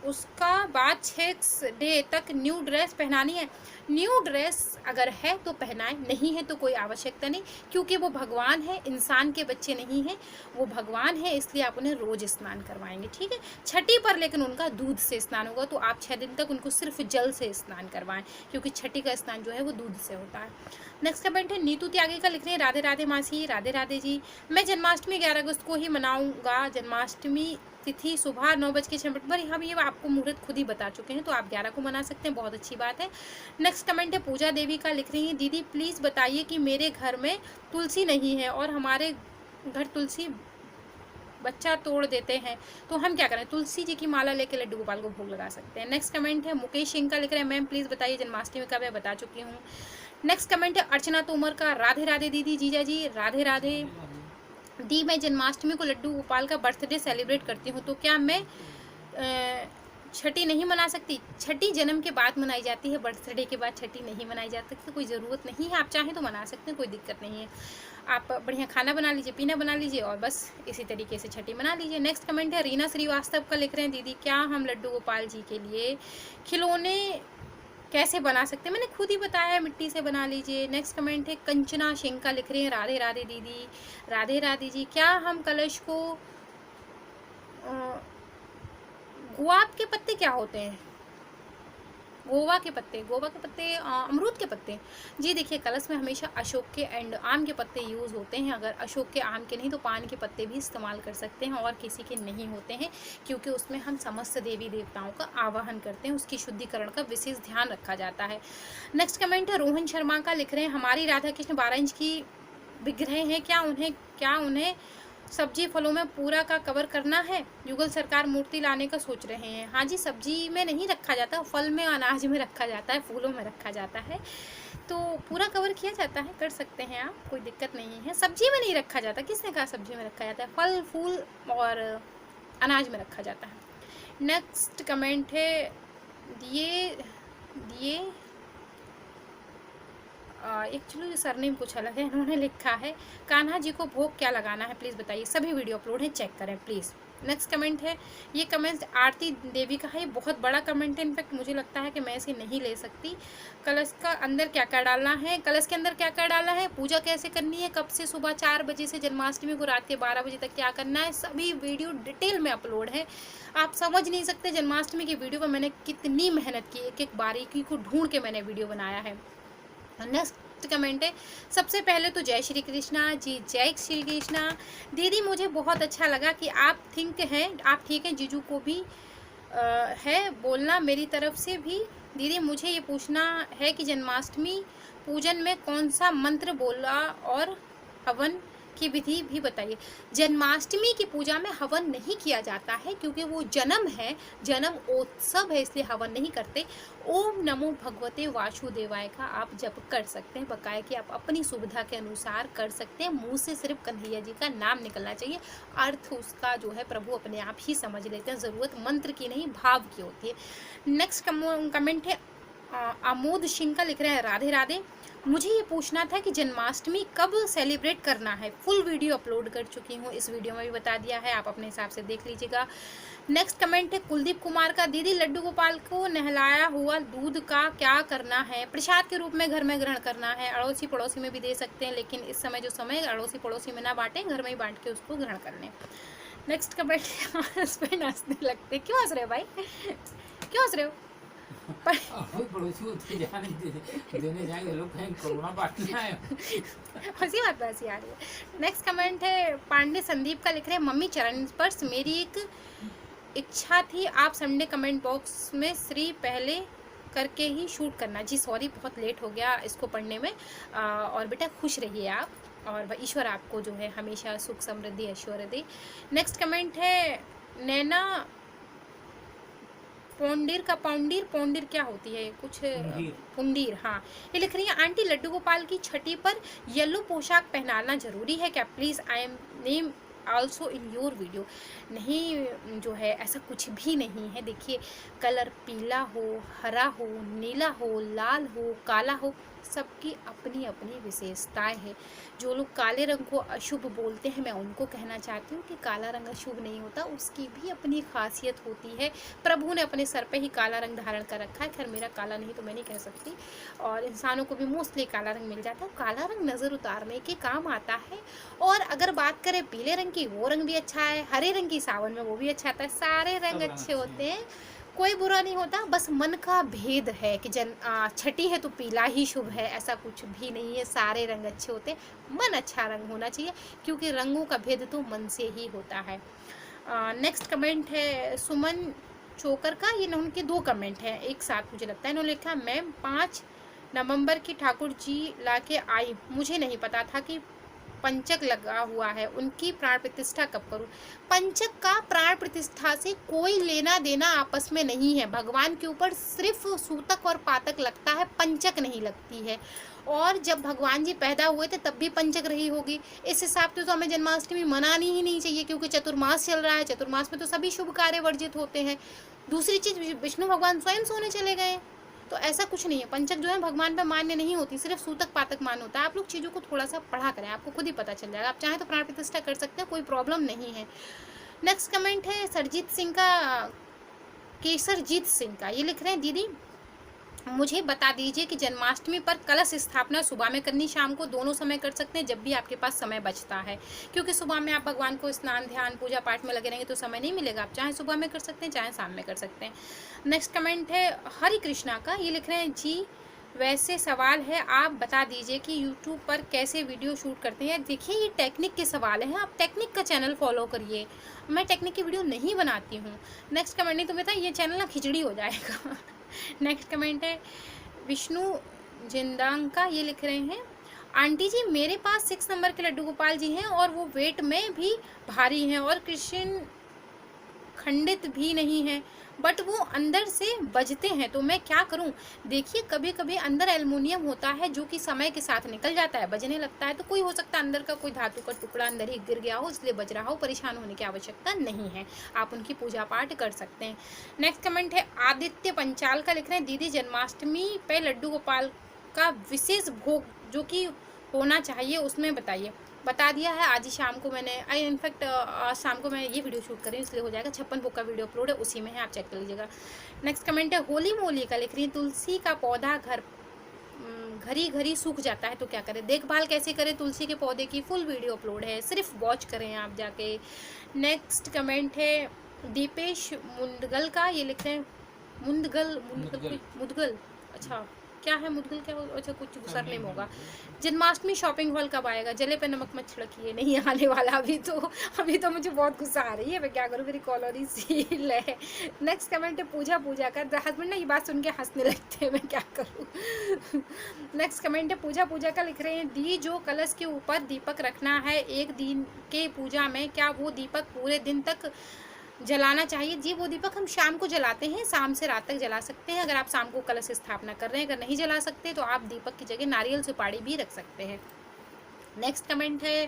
उसका बाद 6 डे तक न्यू ड्रेस पहनानी है? न्यू ड्रेस अगर है तो पहनाएं, नहीं है तो कोई आवश्यकता नहीं, क्योंकि वो भगवान है, इंसान के बच्चे नहीं हैं, वो भगवान है, इसलिए आप उन्हें रोज स्नान करवाएंगे, ठीक है। छठी पर लेकिन उनका दूध से स्नान होगा, तो आप 6 दिन तक उनको सिर्फ जल से स्नान करवाएं, क्योंकि छठी का स्नान जो है वो दूध से होता है। नेक्स्ट कमेंट है नीतू त्यागी का, लिख रहे हैं राधे राधे मासी, राधे राधे जी। मैं जन्माष्टमी 11 अगस्त को ही मनाऊंगा। जन्माष्टमी तिथि सुबह 9:06 पर, हम ये आपको मुहूर्त खुद ही बता चुके हैं, तो आप 11 को मना सकते हैं, बहुत अच्छी बात है। नेक्स्ट कमेंट है पूजा देवी का, लिख रही हैं दीदी प्लीज़ बताइए कि मेरे घर में तुलसी नहीं है और हमारे घर तुलसी बच्चा तोड़ देते हैं तो हम क्या करें? तुलसी जी की माला लेके लड्डू गोपाल को भोग लगा सकते हैं। नेक्स्ट कमेंट है मुकेश सिंह का, लिख रहे हैं मैम प्लीज़ बताइए जन्माष्टमी कब है, बता चुकी हूँ। नेक्स्ट कमेंट है अर्चना तोमर का, राधे राधे दीदी जीजा जी, राधे राधे दी। मैं जन्माष्टमी को लड्डू गोपाल का बर्थडे सेलिब्रेट करती हूँ, तो क्या मैं छठी नहीं मना सकती? छठी जन्म के बाद मनाई जाती है, बर्थडे के बाद छठी नहीं मनाई जाती, तो कोई ज़रूरत नहीं है, आप चाहें तो मना सकते हैं, कोई दिक्कत नहीं है। आप बढ़िया खाना बना लीजिए, पीना बना लीजिए और बस इसी तरीके से छठी मना लीजिए। नेक्स्ट कमेंट है रीना श्रीवास्तव का, लिख रहे हैं दीदी क्या हम लड्डू गोपाल जी के लिए खिलौने कैसे बना सकते हैं? मैंने खुद ही बताया है, मिट्टी से बना लीजिए। नेक्स्ट कमेंट है कंचना सिंह का, लिख रहे हैं राधे राधे दीदी, राधे राधे जी। क्या हम कलश को गुलाब के पत्ते क्या होते हैं? गोवा के पत्ते, अमरूद के पत्ते। जी देखिए, कलश में हमेशा अशोक के एंड आम के पत्ते यूज़ होते हैं। अगर अशोक के, आम के नहीं तो पान के पत्ते भी इस्तेमाल कर सकते हैं, और किसी के नहीं होते हैं, क्योंकि उसमें हम समस्त देवी देवताओं का आवाहन करते हैं, उसकी शुद्धिकरण का विशेष ध्यान रखा जाता है। नेक्स्ट कमेंट है रोहन शर्मा का, लिख रहे हैं हमारी राधा कृष्ण 12 इंच की विग्रह हैं, क्या उन्हें सब्जी फलों में पूरा का कवर करना है? युगल सरकार मूर्ति लाने का सोच रहे हैं। हाँ जी, सब्जी में नहीं रखा जाता, फल में, अनाज में रखा जाता है, फूलों में रखा जाता है, तो पूरा कवर किया जाता है, कर सकते हैं आप, कोई दिक्कत नहीं है। सब्जी में नहीं रखा जाता, किसने कहा सब्जी में रखा जाता है? फल, फूल और अनाज में रखा जाता है। नेक्स्ट कमेंट है दिए एक्चुअली सरनेम कुछ अलग है, इन्होंने लिखा है कान्हा जी को भोग क्या लगाना है प्लीज़ बताइए। सभी वीडियो अपलोड है, चेक करें प्लीज़। नेक्स्ट कमेंट है, ये कमेंट आरती देवी का है, ये बहुत बड़ा कमेंट है, इनफैक्ट मुझे लगता है कि मैं इसे नहीं ले सकती। कलश का अंदर क्या क्या डालना है, कलश के अंदर क्या क्या डालना है, पूजा कैसे करनी है, कब से सुबह 4 बजे से जन्माष्टमी को रात के 12 बजे तक क्या करना है, सभी वीडियो डिटेल में अपलोड है। आप समझ नहीं सकते जन्माष्टमी की वीडियो पर मैंने कितनी मेहनत की, एक एक बारीकी को ढूंढ के मैंने वीडियो बनाया है। नेक्स्ट कमेंट है, सबसे पहले तो जय श्री कृष्णा जी, जय श्री कृष्णा। दीदी मुझे बहुत अच्छा लगा कि आप ठीक हैं, जीजू को भी है बोलना मेरी तरफ से भी। दीदी मुझे ये पूछना है कि जन्माष्टमी पूजन में कौन सा मंत्र बोला और हवन की विधि भी बताइए। जन्माष्टमी की पूजा में हवन नहीं किया जाता है, क्योंकि वो जन्म है, जन्म उत्सव है, इसलिए हवन नहीं करते। ओम नमो भगवते वासुदेवाय का आप जप कर सकते हैं, बकाया कि आप अपनी सुविधा के अनुसार कर सकते हैं। मुंह से सिर्फ कन्हैया जी का नाम निकलना चाहिए, अर्थ उसका जो है प्रभु अपने आप ही समझ लेते हैं, ज़रूरत मंत्र की नहीं भाव की होती है। नेक्स्ट कमेंट है आमोद सिंह का, लिख रहे हैं राधे राधे। मुझे ये पूछना था कि जन्माष्टमी कब सेलिब्रेट करना है, फुल वीडियो अपलोड कर चुकी हूँ, इस वीडियो में भी बता दिया है, आप अपने हिसाब से देख लीजिएगा। नेक्स्ट कमेंट है कुलदीप कुमार का, दीदी लड्डू गोपाल को नहलाया हुआ दूध का क्या करना है? प्रसाद के रूप में घर में ग्रहण करना है, अड़ोसी पड़ोसी में भी दे सकते हैं, लेकिन इस समय जो समय अड़ोसी पड़ोसी में ना बांटें, घर में ही बांट के उसको ग्रहण कर लें। नेक्स्ट कमेंट है हस्बैंड हंसने लगते, क्यों हंस रहे हो भाई, क्यों हंस रहे हो? पड़ोसी को देने जाएंगे लोग, कहीं कोरोना बांटना है। हंसी बात हंसी आ रही है। नेक्स्ट कमेंट है पांडे संदीप का, लिख रहे हैं मम्मी चरण स्पर्श, मेरी एक इच्छा थी आप संडे कमेंट बॉक्स में श्री पहले करके ही शूट करना। जी सॉरी, बहुत लेट हो गया इसको पढ़ने में। और बेटा खुश रहिए आप, और ईश्वर आपको जो है हमेशा सुख समृद्धि ऐश्वर्य दे। नेक्स्ट कमेंट है नैना पौंडीर क्या होती है, कुछ पुंडीर, हाँ, ये लिख रही है आंटी लड्डू गोपाल की छठी पर येलो पोशाक पहनाना जरूरी है क्या please, I am name also in your video. नहीं, जो है ऐसा कुछ भी नहीं है। देखिए, कलर पीला हो, हरा हो, नीला हो, लाल हो, काला हो, सबकी अपनी अपनी विशेषताएं हैं। जो लोग काले रंग को अशुभ बोलते हैं, मैं उनको कहना चाहती हूँ कि काला रंग अशुभ नहीं होता, उसकी भी अपनी खासियत होती है। प्रभु ने अपने सर पे ही काला रंग धारण कर रखा है, खैर मेरा काला नहीं तो मैं नहीं कह सकती, और इंसानों को भी मोस्टली काला रंग मिल जाता है। काला रंग नज़र उतारने के काम आता है। और अगर बात करें पीले रंग की, वो रंग भी अच्छा है, हरे रंग की सावन में वो भी अच्छा आता है, सारे रंग अच्छे होते हैं, कोई बुरा नहीं होता। बस मन का भेद है कि छठी है तो पीला ही शुभ है, ऐसा कुछ भी नहीं है, सारे रंग अच्छे होते हैं, मन अच्छा रंग होना चाहिए, क्योंकि रंगों का भेद तो मन से ही होता है। नेक्स्ट कमेंट है सुमन चोकर का, ये उनके 2 कमेंट हैं एक साथ मुझे लगता है। इन्होंने लिखा मैम 5 नवंबर की ठाकुर जी ला के आई, मुझे नहीं पता था कि पंचक लगा हुआ है, उनकी प्राण प्रतिष्ठा कब करूं? पंचक का प्राण प्रतिष्ठा से कोई लेना देना आपस में नहीं है। भगवान के ऊपर सिर्फ सूतक और पातक लगता है, पंचक नहीं लगती है। और जब भगवान जी पैदा हुए थे तब भी पंचक रही होगी। इस हिसाब से तो हमें जन्माष्टमी मनानी ही नहीं चाहिए, क्योंकि चतुर्मास चल रहा है, चतुर्मास में तो सभी शुभ कार्य वर्जित होते हैं। दूसरी चीज़, विष्णु भगवान स्वयं सोने चले गए, तो ऐसा कुछ नहीं है। पंचक जो है भगवान पे मान्य नहीं होती, सिर्फ सूतक पातक मान होता है। आप लोग चीज़ों को थोड़ा सा पढ़ा करें, आपको खुद ही पता चल जाएगा। आप चाहें तो प्राण प्रतिष्ठा कर सकते हैं, कोई प्रॉब्लम नहीं है। नेक्स्ट कमेंट है सरजीत सिंह का, केसरजीत सिंह का, ये लिख रहे हैं दीदी मुझे बता दीजिए कि जन्माष्टमी पर कलश स्थापना सुबह में करनी, शाम को, दोनों समय कर सकते हैं, जब भी आपके पास समय बचता है, क्योंकि सुबह में आप भगवान को स्नान ध्यान पूजा पाठ में लगे रहेंगे तो समय नहीं मिलेगा। आप चाहे सुबह में कर सकते हैं, चाहे शाम में कर सकते हैं। नेक्स्ट कमेंट है हरि कृष्णा का, ये लिख रहे हैं जी वैसे सवाल है, आप बता दीजिए कि यूट्यूब पर कैसे वीडियो शूट करते हैं। देखिए ये टेक्निक के सवाल हैं, आप टेक्निक का चैनल फॉलो करिए, मैं टेक्निक की वीडियो नहीं बनाती हूँ। नेक्स्ट कमेंट नहीं तो बेटा ये चैनल ना खिचड़ी हो जाएगा। नेक्स्ट कमेंट है विष्णु जिंदांग का, ये लिख रहे हैं आंटी जी मेरे पास 6 नंबर के लड्डू गोपाल जी हैं और वो वेट में भी भारी हैं और कृष्ण खंडित भी नहीं है, बट वो अंदर से बजते हैं, तो मैं क्या करूं। देखिए कभी कभी अंदर एल्युमिनियम होता है जो कि समय के साथ निकल जाता है, बजने लगता है, तो कोई हो सकता है अंदर का कोई धातु का टुकड़ा अंदर ही गिर गया हो इसलिए बज रहा हो, परेशान होने की आवश्यकता नहीं है, आप उनकी पूजा पाठ कर सकते हैं। नेक्स्ट कमेंट है आदित्य पंचाल का, लिख रहे हैं दीदी जन्माष्टमी पे लड्डू गोपाल का विशेष भोग जो कि होना चाहिए उसमें बताइए। बता दिया है आज ही शाम को मैंने, इनफैक्ट आज शाम को मैं ये वीडियो शूट कर रही हूँ इसलिए हो जाएगा, 56 बुक का वीडियो अपलोड है उसी में है, आप चेक कर लीजिएगा। नेक्स्ट कमेंट है होली मोली का, लिख रही है तुलसी का पौधा घरी घरी सूख जाता है तो क्या करें, देखभाल कैसे करें तुलसी के पौधे की, फुल वीडियो अपलोड है, सिर्फ वॉच करें आप जाके। नेक्स्ट कमेंट है दीपेश मुंदगल का, ये लिख रहे हैं मुदगल, अच्छा क्या है मुदगल, क्या अच्छा कुछ सरनेम होगा। जन्माष्टमी शॉपिंग हॉल कब आएगा, जले पे नमक मत छिड़किए, नहीं आने वाला अभी तो मुझे बहुत गुस्सा आ रही है, मैं क्या करूँ, मेरी कॉलोनी सील है। नेक्स्ट कमेंट है पूजा का हस्बैंड ना ये बात सुन के हंसने लगते हैं, मैं क्या करूँ। नेक्स्ट कमेंट है पूजा का, लिख रहे हैं दी जो कलश के ऊपर दीपक रखना है एक दिन के पूजा में, क्या वो दीपक पूरे दिन तक जलाना चाहिए। जी वो दीपक हम शाम को जलाते हैं, शाम से रात तक जला सकते हैं, अगर आप शाम को कलश स्थापना कर रहे हैं, अगर नहीं जला सकते तो आप दीपक की जगह नारियल सुपारी भी रख सकते हैं। नेक्स्ट कमेंट है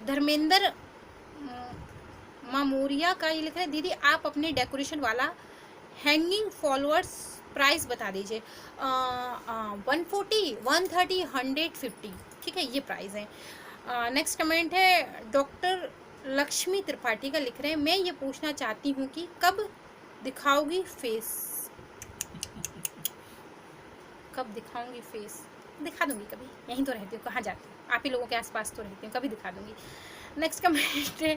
धर्मेंद्र मामूरिया का, ये लिख रहे हैं दीदी आप अपने डेकोरेशन वाला हैंगिंग फॉलोअर्स प्राइस बता दीजिए। 140 130 150, ठीक है ये प्राइस है। नेक्स्ट कमेंट है डॉक्टर लक्ष्मी त्रिपाठी का, लिख रहे हैं मैं ये पूछना चाहती हूँ कि कब दिखाओगी फेस, कब दिखाऊंगी फेस, दिखा दूंगी कभी, यहीं तो रहती हूँ, कहाँ जाती हूँ, आप ही लोगों के आसपास तो रहती हूँ, कभी दिखा दूंगी। नेक्स्ट कमेंट है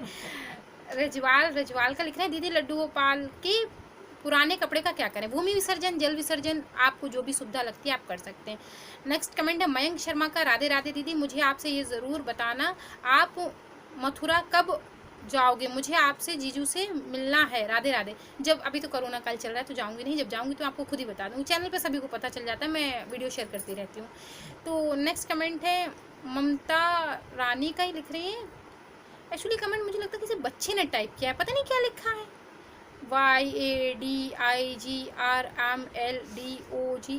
रजवाल का, लिख रहे हैं दीदी लड्डू गोपाल के पुराने कपड़े का क्या करें, भूमि विसर्जन जल विसर्जन, आपको जो भी सुविधा लगती है आप कर सकते हैं। नेक्स्ट कमेंट है मयंक शर्मा का, राधे राधे दीदी मुझे आपसे ये ज़रूर बताना आप मथुरा कब जाओगे, मुझे आपसे जीजू से मिलना है, राधे राधे। जब अभी तो कोरोना काल चल रहा है तो जाऊंगी नहीं, जब जाऊंगी तो आपको खुद ही बता दूंगी, चैनल पे सभी को पता चल जाता है, मैं वीडियो शेयर करती रहती हूँ। तो नेक्स्ट कमेंट है ममता रानी का, ही लिख रही है एक्चुअली कमेंट मुझे लगता है किसी बच्चे ने टाइप किया है, पता नहीं क्या लिखा है, YADIGRMLDOG,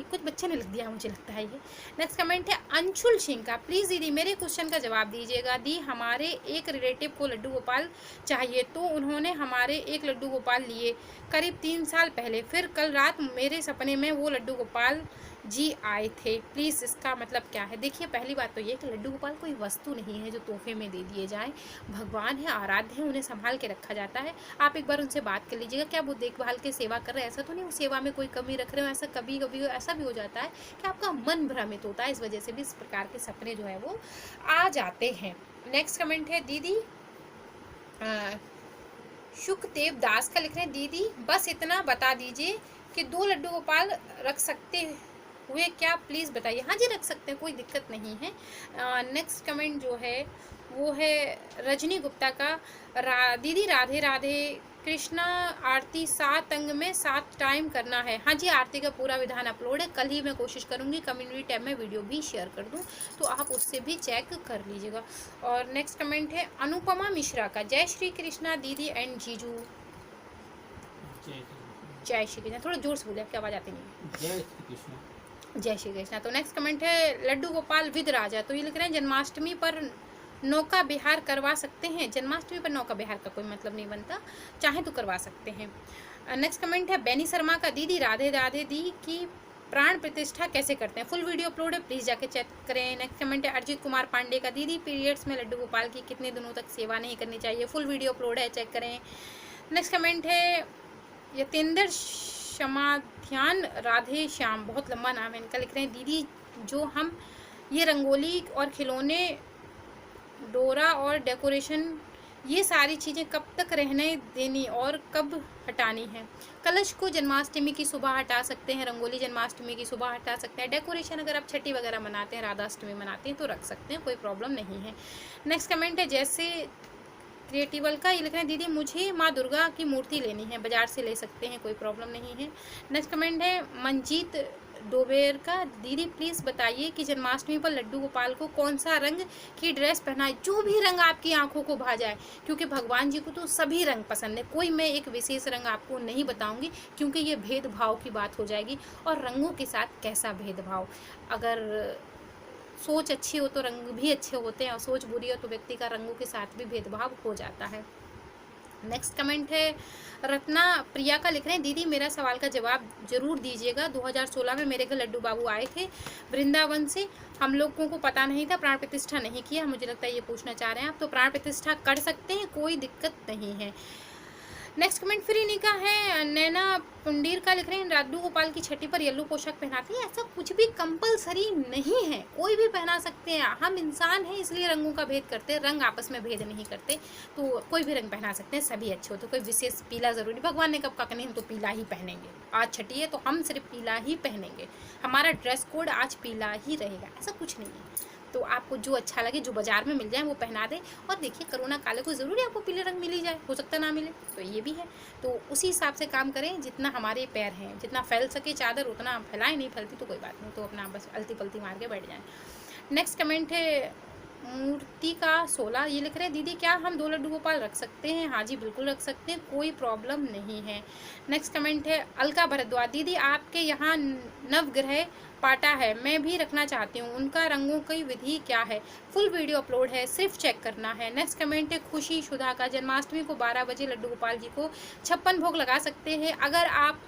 कुछ बच्चे ने लिख दिया मुझे लगता है ये। नेक्स्ट कमेंट है अंशुल सिंह का, प्लीज़ दीदी मेरे क्वेश्चन का जवाब दीजिएगा। दी हमारे एक रिलेटिव को लड्डू गोपाल चाहिए तो उन्होंने हमारे एक लड्डू गोपाल लिए करीब 3 साल पहले, फिर कल रात मेरे सपने में वो लड्डू गोपाल जी आए थे, प्लीज़ इसका मतलब क्या है। देखिए पहली बात तो ये कि लड्डू गोपाल कोई वस्तु नहीं है जो तोहफे में दे दिए जाएं, भगवान है, आराध्य है, उन्हें संभाल के रखा जाता है। आप एक बार उनसे बात कर लीजिएगा, क्या वो देखभाल के सेवा कर रहे हैं, ऐसा तो नहीं वो सेवा में कोई कमी रख रहे हो, ऐसा कभी कभी ऐसा भी हो जाता है कि आपका मन भ्रमित होता है, इस वजह से भी इस प्रकार के सपने जो है वो आ जाते हैं। नेक्स्ट कमेंट है दीदी सुखदेव दास का, लिख रहे हैं दीदी बस इतना बता दीजिए कि 2 लड्डू गोपाल रख सकते हुए क्या, प्लीज़ बताइए। हाँ जी रख सकते हैं, कोई दिक्कत नहीं है। नेक्स्ट कमेंट जो है वो है रजनी गुप्ता का, दीदी राधे राधे, कृष्णा आरती 7 अंग में 7 टाइम करना है। हाँ जी आरती का पूरा विधान अपलोड है, कल ही मैं कोशिश करूँगी कम्युनिटी टैब में वीडियो भी शेयर कर दूँ, तो आप उससे भी चेक कर लीजिएगा। और नेक्स्ट कमेंट है अनुपमा मिश्रा का, जय श्री कृष्णा दीदी एंड जीजू, जय श्री कृष्णा, थोड़ा जोर से बोलिए आपकी आवाज़ आती नहीं। जय श्री कृष्ण, जय श्री कृष्णा। तो नेक्स्ट कमेंट है लड्डू गोपाल विद राजा, तो ये लिख रहे हैं जन्माष्टमी पर नौका बिहार करवा सकते हैं। जन्माष्टमी पर नौका बिहार का कोई मतलब नहीं बनता, चाहे तो करवा सकते हैं। नेक्स्ट कमेंट है बेनी शर्मा का, दीदी राधे राधे दी की प्राण प्रतिष्ठा कैसे करते हैं, फुल वीडियो अपलोड है, प्लीज़ जाके चेक करें। नेक्स्ट कमेंट है अरिजीत कुमार पांडे का, दीदी पीरियड्स में लड्डू गोपाल की कितने दिनों तक सेवा नहीं करनी चाहिए, फुल वीडियो अपलोड है, चेक करें। नेक्स्ट कमेंट है यतेंद्र समाध्यान राधे श्याम, बहुत लंबा नाम है इनका, लिख रहे हैं दीदी जो हम ये रंगोली और खिलौने, डोरा और डेकोरेशन, ये सारी चीज़ें कब तक रहने देनी और कब हटानी है? कलश को जन्माष्टमी की सुबह हटा सकते हैं, रंगोली जन्माष्टमी की सुबह हटा सकते हैं, डेकोरेशन अगर आप छठी वगैरह मनाते हैं, राधाष्टमी मनाते हैं तो रख सकते हैं, कोई प्रॉब्लम नहीं है। नेक्स्ट कमेंट है जैसे क्रिएटिवल का, ये लिख रहे हैं दीदी मुझे माँ दुर्गा की मूर्ति लेनी है, बाजार से ले सकते हैं, कोई प्रॉब्लम नहीं है। नेक्स्ट कमेंट है मंजीत डोबेर का, दीदी प्लीज़ बताइए कि जन्माष्टमी पर लड्डू गोपाल को कौन सा रंग की ड्रेस पहनाए? जो भी रंग आपकी आंखों को भा जाए, क्योंकि भगवान जी को तो सभी रंग पसंद है, कोई मैं एक विशेष रंग आपको नहीं बताऊंगी क्योंकि ये भेदभाव की बात हो जाएगी। और रंगों के साथ कैसा भेदभाव, अगर सोच अच्छी हो तो रंग भी अच्छे होते हैं और सोच बुरी हो तो व्यक्ति का रंगों के साथ भी भेदभाव हो जाता है। नेक्स्ट कमेंट है रत्ना प्रिया का, लिख रहे हैं दीदी मेरा सवाल का जवाब जरूर दीजिएगा। 2016 में मेरे घर लड्डू बाबू आए थे वृंदावन से, हम लोगों को पता नहीं था, प्राण प्रतिष्ठा नहीं किया। मुझे लगता है ये पूछना चाह रहे हैं आप, तो प्राण प्रतिष्ठा कर सकते हैं, कोई दिक्कत नहीं है। नेक्स्ट कमेंट फिर इन्हीं का है नैना पुंडीर का, लिख रहे हैं लड्डू गोपाल की छठी पर येलो पोशाक पहनाती है, ऐसा कुछ भी कंपलसरी नहीं है, कोई भी पहना सकते हैं। हम इंसान हैं इसलिए रंगों का भेद करते हैं, रंग आपस में भेद नहीं करते, तो कोई भी रंग पहना सकते हैं, सभी अच्छे होते, कोई विशेष पीला जरूरी, भगवान ने कब कहा नहीं हम तो पीला ही पहनेंगे, आज छठी है तो हम सिर्फ पीला ही पहनेंगे, हमारा ड्रेस कोड आज पीला ही रहेगा, ऐसा कुछ नहीं है। तो आपको जो अच्छा लगे, जो बाजार में मिल जाए वो पहना दें। और देखिए कोरोना काले को ज़रूरी आपको पीले रंग मिल ही जाए, हो सकता ना मिले, तो ये भी है, तो उसी हिसाब से काम करें। जितना हमारे पैर हैं, जितना फैल सके चादर उतना फैलाएं, नहीं फैलती तो कोई बात नहीं, तो अपना बस अलती पलती मार के बैठ जाएं। नेक्स्ट कमेंट है मूर्ति का 16, ये लिख रहे हैं दीदी क्या हम 2 लड्डू गोपाल रख सकते हैं? हाँ जी बिल्कुल रख सकते हैं, कोई प्रॉब्लम नहीं है। नेक्स्ट कमेंट है अलका भरद्वाज, दीदी आपके यहाँ नवग्रह पाटा है, मैं भी रखना चाहती हूँ, उनका रंगों की विधि क्या है? फुल वीडियो अपलोड है, सिर्फ चेक करना है। नेक्स्ट कमेंट है खुशी शुदा का, जन्माष्टमी को 12 बजे लड्डू गोपाल जी को 56 भोग लगा सकते हैं। अगर आप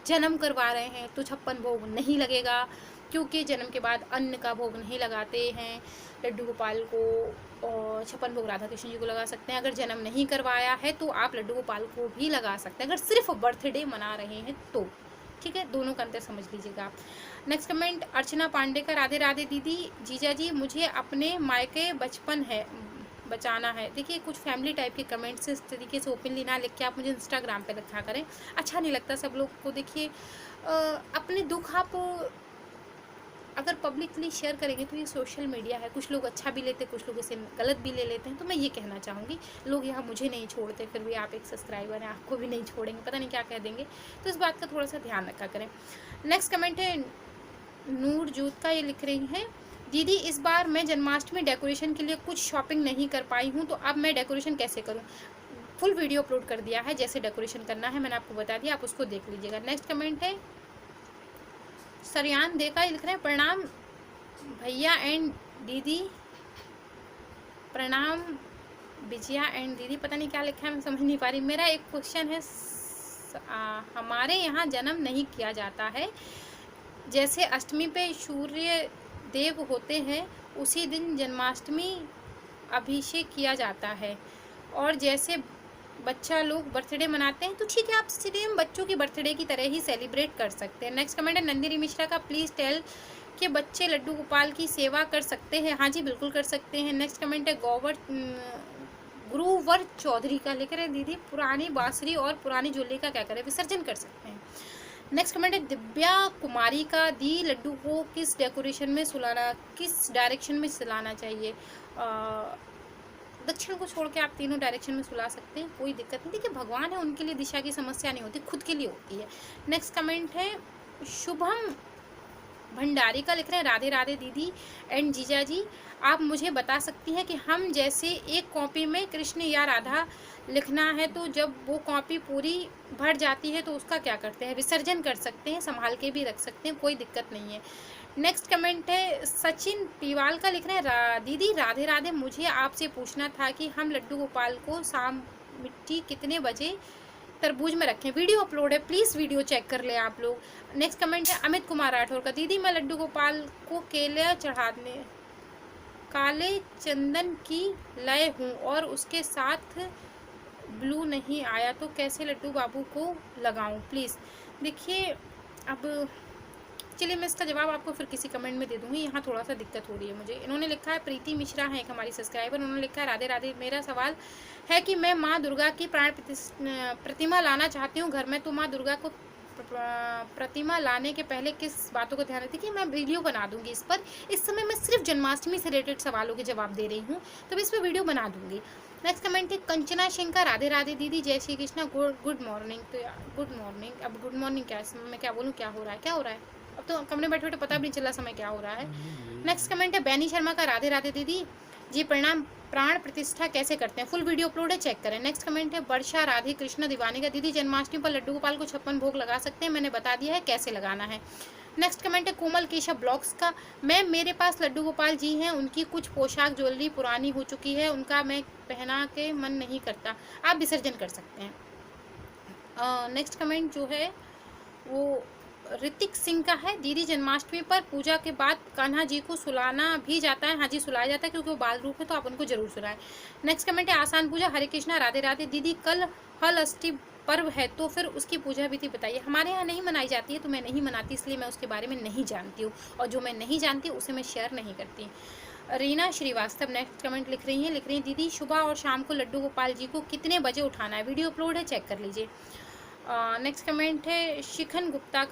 जन्म करवा रहे हैं तो 56 भोग नहीं लगेगा, क्योंकि जन्म के बाद अन्न का भोग नहीं लगाते हैं लड्डू गोपाल को, और 56 भोग राधा कृष्ण जी को लगा सकते हैं। अगर जन्म नहीं करवाया है तो आप लड्डू गोपाल को भी लगा सकते हैं, अगर सिर्फ बर्थडे मना रहे हैं तो, ठीक है, दोनों का अंतर समझ लीजिएगा आप। नेक्स्ट कमेंट अर्चना पांडे का, राधे राधे दीदी, जीजा जी मुझे अपने मायके बचपन है बचाना है। देखिए कुछ फैमिली टाइप के कमेंट्स इस तरीके से ओपनली ना लिख के आप मुझे इंस्टाग्राम पे लिखा करें, अच्छा नहीं लगता सब लोग को। देखिए अपने दुख आप अगर पब्लिकली शेयर करेंगे तो ये सोशल मीडिया है, कुछ लोग अच्छा भी लेते, कुछ लोग इसे गलत भी ले लेते हैं, तो मैं ये कहना चाहूँगी लोग यहाँ मुझे नहीं छोड़ते, फिर भी आप एक सब्सक्राइबर हैं, आपको भी नहीं छोड़ेंगे, पता नहीं क्या कह देंगे, तो इस बात का थोड़ा सा ध्यान रखा करें। नेक्स्ट कमेंट है नूर जूत का, ये लिख रही हैं दीदी इस बार मैं जन्माष्टमी डेकोरेशन के लिए कुछ शॉपिंग नहीं कर पाई हूँ, तो अब मैं डेकोरेशन कैसे करूँ? फुल वीडियो अपलोड कर दिया है, जैसे डेकोरेशन करना है मैंने आपको बता दिया, आप उसको देख लीजिएगा। नेक्स्ट कमेंट है सरयान दे का, लिख रहे हैं प्रणाम भैया एंड दीदी, प्रणाम विजया एंड दीदी, पता नहीं क्या लिखा है मैं समझ नहीं पा रही। मेरा एक क्वेश्चन है, हमारे यहाँ जन्म नहीं किया जाता है, जैसे अष्टमी पे सूर्य देव होते हैं उसी दिन जन्माष्टमी अभिषेक किया जाता है, और जैसे बच्चा लोग बर्थडे मनाते हैं तो ठीक है, आप सेम बच्चों की बर्थडे की तरह ही सेलिब्रेट कर सकते हैं। नेक्स्ट कमेंट है नंदिनी मिश्रा का, प्लीज़ टेल कि बच्चे लड्डू गोपाल की सेवा कर सकते हैं? हाँ जी बिल्कुल कर सकते हैं। नेक्स्ट कमेंट है गुरुवर चौधरी का, लिख रहे हैं दीदी पुरानी बांसुरी और पुरानी ज्वेलरी का क्या करें? विसर्जन कर सकते हैं। नेक्स्ट कमेंट है दिव्या कुमारी का, दी लड्डू को किस डेकोरेशन में सुलाना, किस डायरेक्शन में सुलाना चाहिए? दक्षिण को छोड़ के आप तीनों डायरेक्शन में सुला सकते हैं, कोई दिक्कत नहीं। देखिए भगवान है, उनके लिए दिशा की समस्या नहीं होती, खुद के लिए होती है। नेक्स्ट कमेंट है शुभम भंडारी का, लिख रहे हैं राधे राधे दीदी एंड जीजा जी, आप मुझे बता सकती हैं कि हम जैसे एक कॉपी में कृष्ण या राधा लिखना है तो जब वो कॉपी पूरी भर जाती है तो उसका क्या करते हैं? विसर्जन कर सकते हैं, संभाल के भी रख सकते हैं, कोई दिक्कत नहीं है। नेक्स्ट कमेंट है सचिन पीवाल का, लिख रहे हैं दीदी राधे राधे, मुझे आपसे पूछना था कि हम लड्डू गोपाल को शाम मिट्टी कितने बजे तरबूज में रखें? वीडियो अपलोड है, प्लीज़ वीडियो चेक कर ले आप लोग। नेक्स्ट कमेंट है अमित कुमार राठौर का, दीदी मैं लड्डू गोपाल को केला चढ़ाने काले चंदन की लय हूँ और उसके साथ ब्लू नहीं आया तो कैसे लड्डू बाबू को लगाऊं प्लीज़? देखिए अब चलिए मैं इसका जवाब आपको फिर किसी कमेंट में दे दूंगी, यहाँ थोड़ा सा दिक्कत हो रही है मुझे। इन्होंने लिखा है, प्रीति मिश्रा है एक हमारी सब्सक्राइबर, उन्होंने लिखा है राधे राधे, मेरा सवाल है कि मैं माँ दुर्गा की प्रतिमा लाना चाहती हूँ घर में, तो माँ दुर्गा को प्रतिमा लाने के पहले किस बातों को ध्यान रखती कि मैं वीडियो बना दूंगी इस पर। इस समय मैं सिर्फ जन्माष्टमी से रिलेटेड सवालों के जवाब दे रही हूँ, तो इस पर वीडियो बना दूंगी। नेक्स्ट कमेंट है कंचना सिंह का, राधे राधे दीदी, जय श्री कृष्णा, गुड मॉर्निंग। तो गुड मॉर्निंग, अब गुड मॉर्निंग क्या है, मैं क्या बोलूँ, क्या हो रहा है, क्या हो रहा है, अब तो कमरे बैठे बैठे पता भी नहीं चला समय क्या हो रहा है। नेक्स्ट कमेंट है बैनी शर्मा का, राधे राधे दीदी जी प्रणाम, प्राण प्रतिष्ठा कैसे करते हैं, फुल वीडियो अपलोड है, चेक करें। नेक्स्ट कमेंट है वर्षा राधे कृष्ण दीवानी का, दीदी जन्माष्टमी पर लड्डू गोपाल को 56 भोग लगा सकते हैं, मैंने बता दिया है कैसे लगाना है। नेक्स्ट कमेंट है कोमल केशव ब्लॉग्स का, मैम मेरे पास लड्डू गोपाल जी हैं, उनकी कुछ पोशाक ज्वेलरी पुरानी हो चुकी है, उनका मैं पहना के मन नहीं करता, आप विसर्जन कर सकते हैं। नेक्स्ट कमेंट जो है वो ऋतिक सिंह का है, दीदी जन्माष्टमी पर पूजा के बाद कान्हा जी को सुलाना भी जाता है, हाँ जी सुलाया जाता है क्योंकि वो बाल रूप है, तो आप उनको जरूर सुलाएं। नेक्स्ट कमेंट है आसान पूजा, हरे कृष्णा राधे राधे दीदी, कल हल अष्टी पर्व है तो फिर उसकी पूजा विधि बताइए। हमारे यहाँ नहीं मनाई जाती है, तो मैं नहीं मनाती, इसलिए मैं उसके बारे में नहीं जानती हूँ, और जो मैं नहीं जानती उसे मैं शेयर नहीं करती। रीना श्रीवास्तव नेक्स्ट कमेंट लिख रही हैं दीदी सुबह और शाम को लड्डू गोपाल जी को कितने बजे उठाना है, वीडियो अपलोड है, चेक कर लीजिए। नेक्स्ट कमेंट है शिखा गुप्ता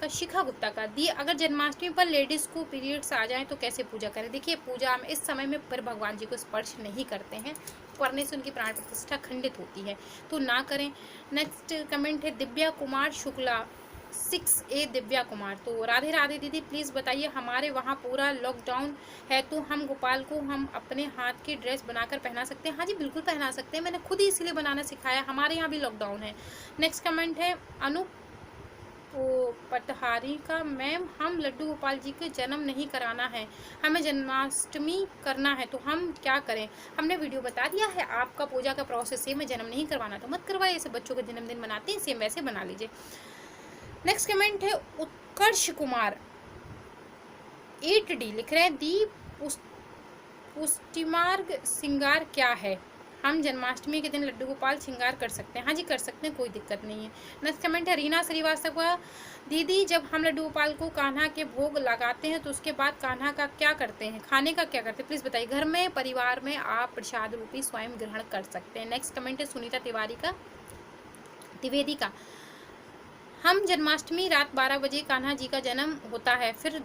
का, दी अगर जन्माष्टमी पर लेडीज़ को पीरियड्स आ जाएं तो कैसे पूजा करें। देखिए पूजा में इस समय में पर भगवान जी को स्पर्श नहीं करते हैं, करने से उनकी प्राण प्रतिष्ठा खंडित होती है, तो ना करें। नेक्स्ट कमेंट है दिव्या कुमार शुक्ला 6A दिव्या कुमार, तो राधे राधे दीदी प्लीज़ बताइए, हमारे वहाँ पूरा लॉकडाउन है तो हम गोपाल को हम अपने हाथ की ड्रेस बनाकर पहना सकते हैं। हाँ जी बिल्कुल पहना सकते हैं, मैंने खुद ही इसीलिए बनाना सिखाया, हमारे यहाँ भी लॉकडाउन है। नेक्स्ट कमेंट है अनु पटहारी का, मैम हम लड्डू गोपाल जी के जन्म नहीं कराना है, हमें जन्माष्टमी करना है, तो हम क्या करें। हमने वीडियो बता दिया है, आपका पूजा का प्रोसेस सेम है, जन्म नहीं करवाना तो मत करवाइए, ऐसे बच्चों के जन्मदिन मनाते हैं सेम वैसे बना लीजिए। नेक्स्ट कमेंट है उत्कर्ष कुमार 8D लिख रहे हैं, दी पुष्टिमार्ग श्रृंगार क्या है, हम जन्माष्टमी के दिन लड्डू गोपाल श्रृंगार कर सकते हैं। हाँ जी कर सकते हैं, कोई दिक्कत नहीं है। नेक्स्ट कमेंट है रीना श्रीवास्तव का, दीदी जब हम लड्डू गोपाल को कान्हा के भोग लगाते हैं तो उसके बाद कान्हा का क्या करते हैं, खाने का क्या करते हैं, प्लीज़ बताइए। घर में परिवार में आप प्रसाद रूपी स्वयं ग्रहण कर सकते हैं। नेक्स्ट कमेंट है सुनीता द्विवेदी का, हम जन्माष्टमी रात 12 बजे कान्हा जी का जन्म होता है, फिर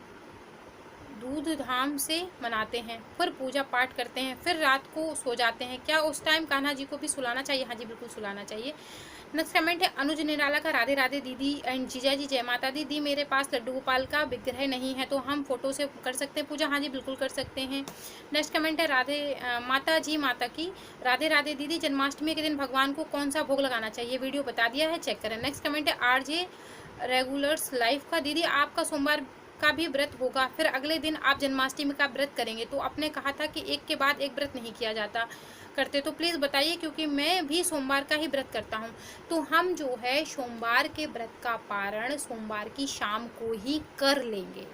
दूध धाम से मनाते हैं, फिर पूजा पाठ करते हैं, फिर रात को सो जाते हैं, क्या उस टाइम कान्हा जी को भी सुलाना चाहिए। हाँ जी बिल्कुल सुलाना चाहिए। नेक्स्ट कमेंट है अनुज निराला का, राधे राधे दीदी एंड जीजा जी जय माता दी, दी मेरे पास लड्डू गोपाल का विग्रह नहीं है तो हम फोटो से कर सकते हैं पूजा। हाँ जी बिल्कुल कर सकते हैं। नेक्स्ट कमेंट है माता जी माता की, राधे राधे दीदी जन्माष्टमी के दिन भगवान को कौन सा भोग लगाना चाहिए, वीडियो बता दिया है, चेक करें। नेक्स्ट कमेंट है RJ रेगुलर्स लाइफ का, दीदी आपका सोमवार का भी व्रत होगा, फिर अगले दिन आप जन्माष्टमी का व्रत करेंगे, तो आपने कहा था कि एक के बाद एक व्रत नहीं किया जाता करते, तो प्लीज़ बताइए क्योंकि मैं भी सोमवार का ही व्रत करता हूँ। तो हम जो है सोमवार के व्रत का पारण सोमवार की शाम को ही कर लेंगे,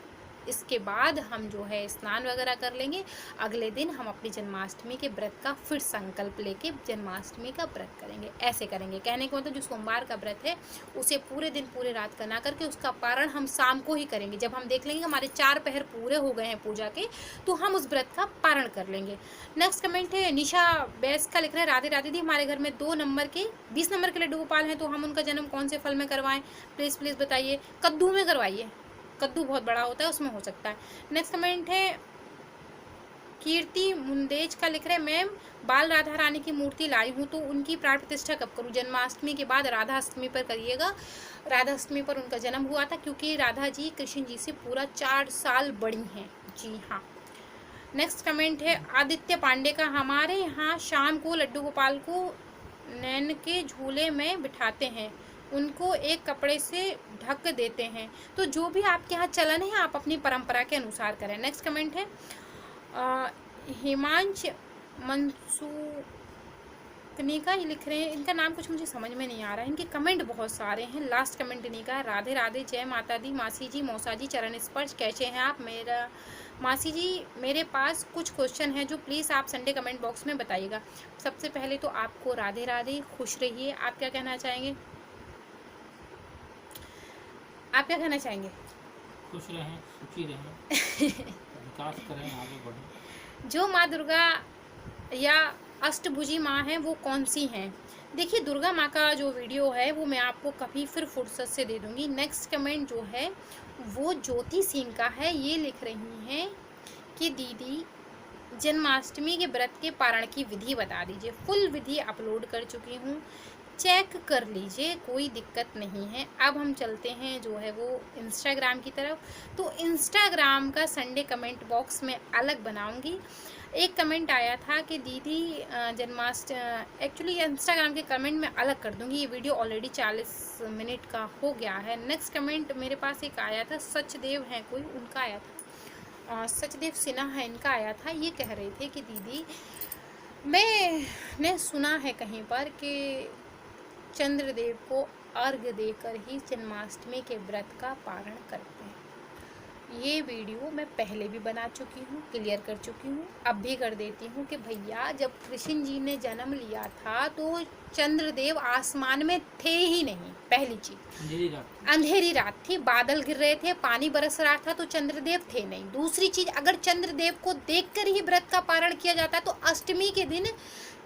इसके बाद हम जो है स्नान वगैरह कर लेंगे, अगले दिन हम अपनी जन्माष्टमी के व्रत का फिर संकल्प लेके जन्माष्टमी का व्रत करेंगे, ऐसे करेंगे। कहने का मतलब जो सोमवार का व्रत है उसे पूरे दिन पूरे रात का ना करके उसका पारण हम शाम को ही करेंगे, जब हम देख लेंगे हमारे 4 पहर पूरे हो गए हैं पूजा के, तो हम उस व्रत का पारण कर लेंगे। नेक्स्ट कमेंट है निशा बैस का, लिख रहे हैं राधे राधे दी हमारे घर में 2 नंबर के 20 नंबर के लड्डू गोपाल हैं, तो हम उनका जन्म कौन से फल में करवाएं, प्लीज़ प्लीज़ बताइए। कद्दू में करवाइए, कद्दू बहुत बड़ा होता है उसमें हो सकता है। नेक्स्ट कमेंट है कीर्ति मुंदेज का, लिख रहे हैं मैम बाल राधा रानी की मूर्ति लाई हूँ तो उनकी प्राण प्रतिष्ठा कब करूँ, जन्माष्टमी के बाद राधा अष्टमी पर करिएगा, राधा अष्टमी पर उनका जन्म हुआ था क्योंकि राधा जी कृष्ण जी से पूरा 4 साल बड़ी हैं। जी हाँ। नेक्स्ट कमेंट है आदित्य पांडे का, हमारे यहाँ शाम को लड्डू गोपाल को नैन के झूले में बिठाते हैं, उनको एक कपड़े से ढक देते हैं, तो जो भी आपके यहाँ चलन है आप अपनी परंपरा के अनुसार करें। नेक्स्ट कमेंट है हिमांश मनसूकनी का, लिख रहे हैं इनका नाम कुछ मुझे समझ में नहीं आ रहा है, इनके कमेंट बहुत सारे हैं। लास्ट कमेंट इन्हीं का, राधे राधे जय माता दी मासी जी मौसा जी चरण स्पर्श, कैसे हैं आप। मेरा मासी जी मेरे पास कुछ क्वेश्चन है जो प्लीज़ आप संडे कमेंट बॉक्स में बताइएगा। सबसे पहले तो आपको राधे राधे, खुश रहिए, आप क्या कहना चाहेंगे। आप क्या कहना चाहेंगे? खुश रहें, सुखी रहें, विकास करें, आगे बढ़ें। जो माँ दुर्गा या अष्टभुजी माँ हैं वो कौन सी हैं? देखिए, दुर्गा माँ का जो वीडियो है वो मैं आपको कभी फिर फुर्सत से दे दूँगी। नेक्स्ट कमेंट जो है वो ज्योति सिंह का है। ये लिख रही हैं कि दीदी जन्माष्टमी के व्रत के पारण की विधि बता दीजिए। फुल विधि अपलोड कर चुकी हूँ, चेक कर लीजिए, कोई दिक्कत नहीं है। अब हम चलते हैं जो है वो इंस्टाग्राम की तरफ। तो इंस्टाग्राम का संडे कमेंट बॉक्स में अलग बनाऊंगी। एक कमेंट आया था कि दीदी एक्चुअली इंस्टाग्राम के कमेंट में अलग कर दूंगी, ये वीडियो ऑलरेडी 40 मिनट का हो गया है। नेक्स्ट कमेंट मेरे पास एक आया था, सचदेव हैं कोई, उनका आया था, सचदेव सिन्हा है, इनका आया था। ये कह रहे थे कि दीदी मैंने सुना है कहीं पर कि चंद्रदेव को अर्घ्य देकर ही जन्माष्टमी के व्रत का पारण करते हैं। ये वीडियो मैं पहले भी बना चुकी हूँ, क्लियर कर चुकी हूँ, अब भी कर देती हूँ कि भैया जब कृष्ण जी ने जन्म लिया था तो चंद्रदेव आसमान में थे ही नहीं। पहली चीज, अंधेरी रात थी, बादल गिर रहे थे, पानी बरस रहा था, तो चंद्रदेव थे नहीं। दूसरी चीज, अगर चंद्रदेव को देखकर ही व्रत का पारण किया जाता है तो अष्टमी के दिन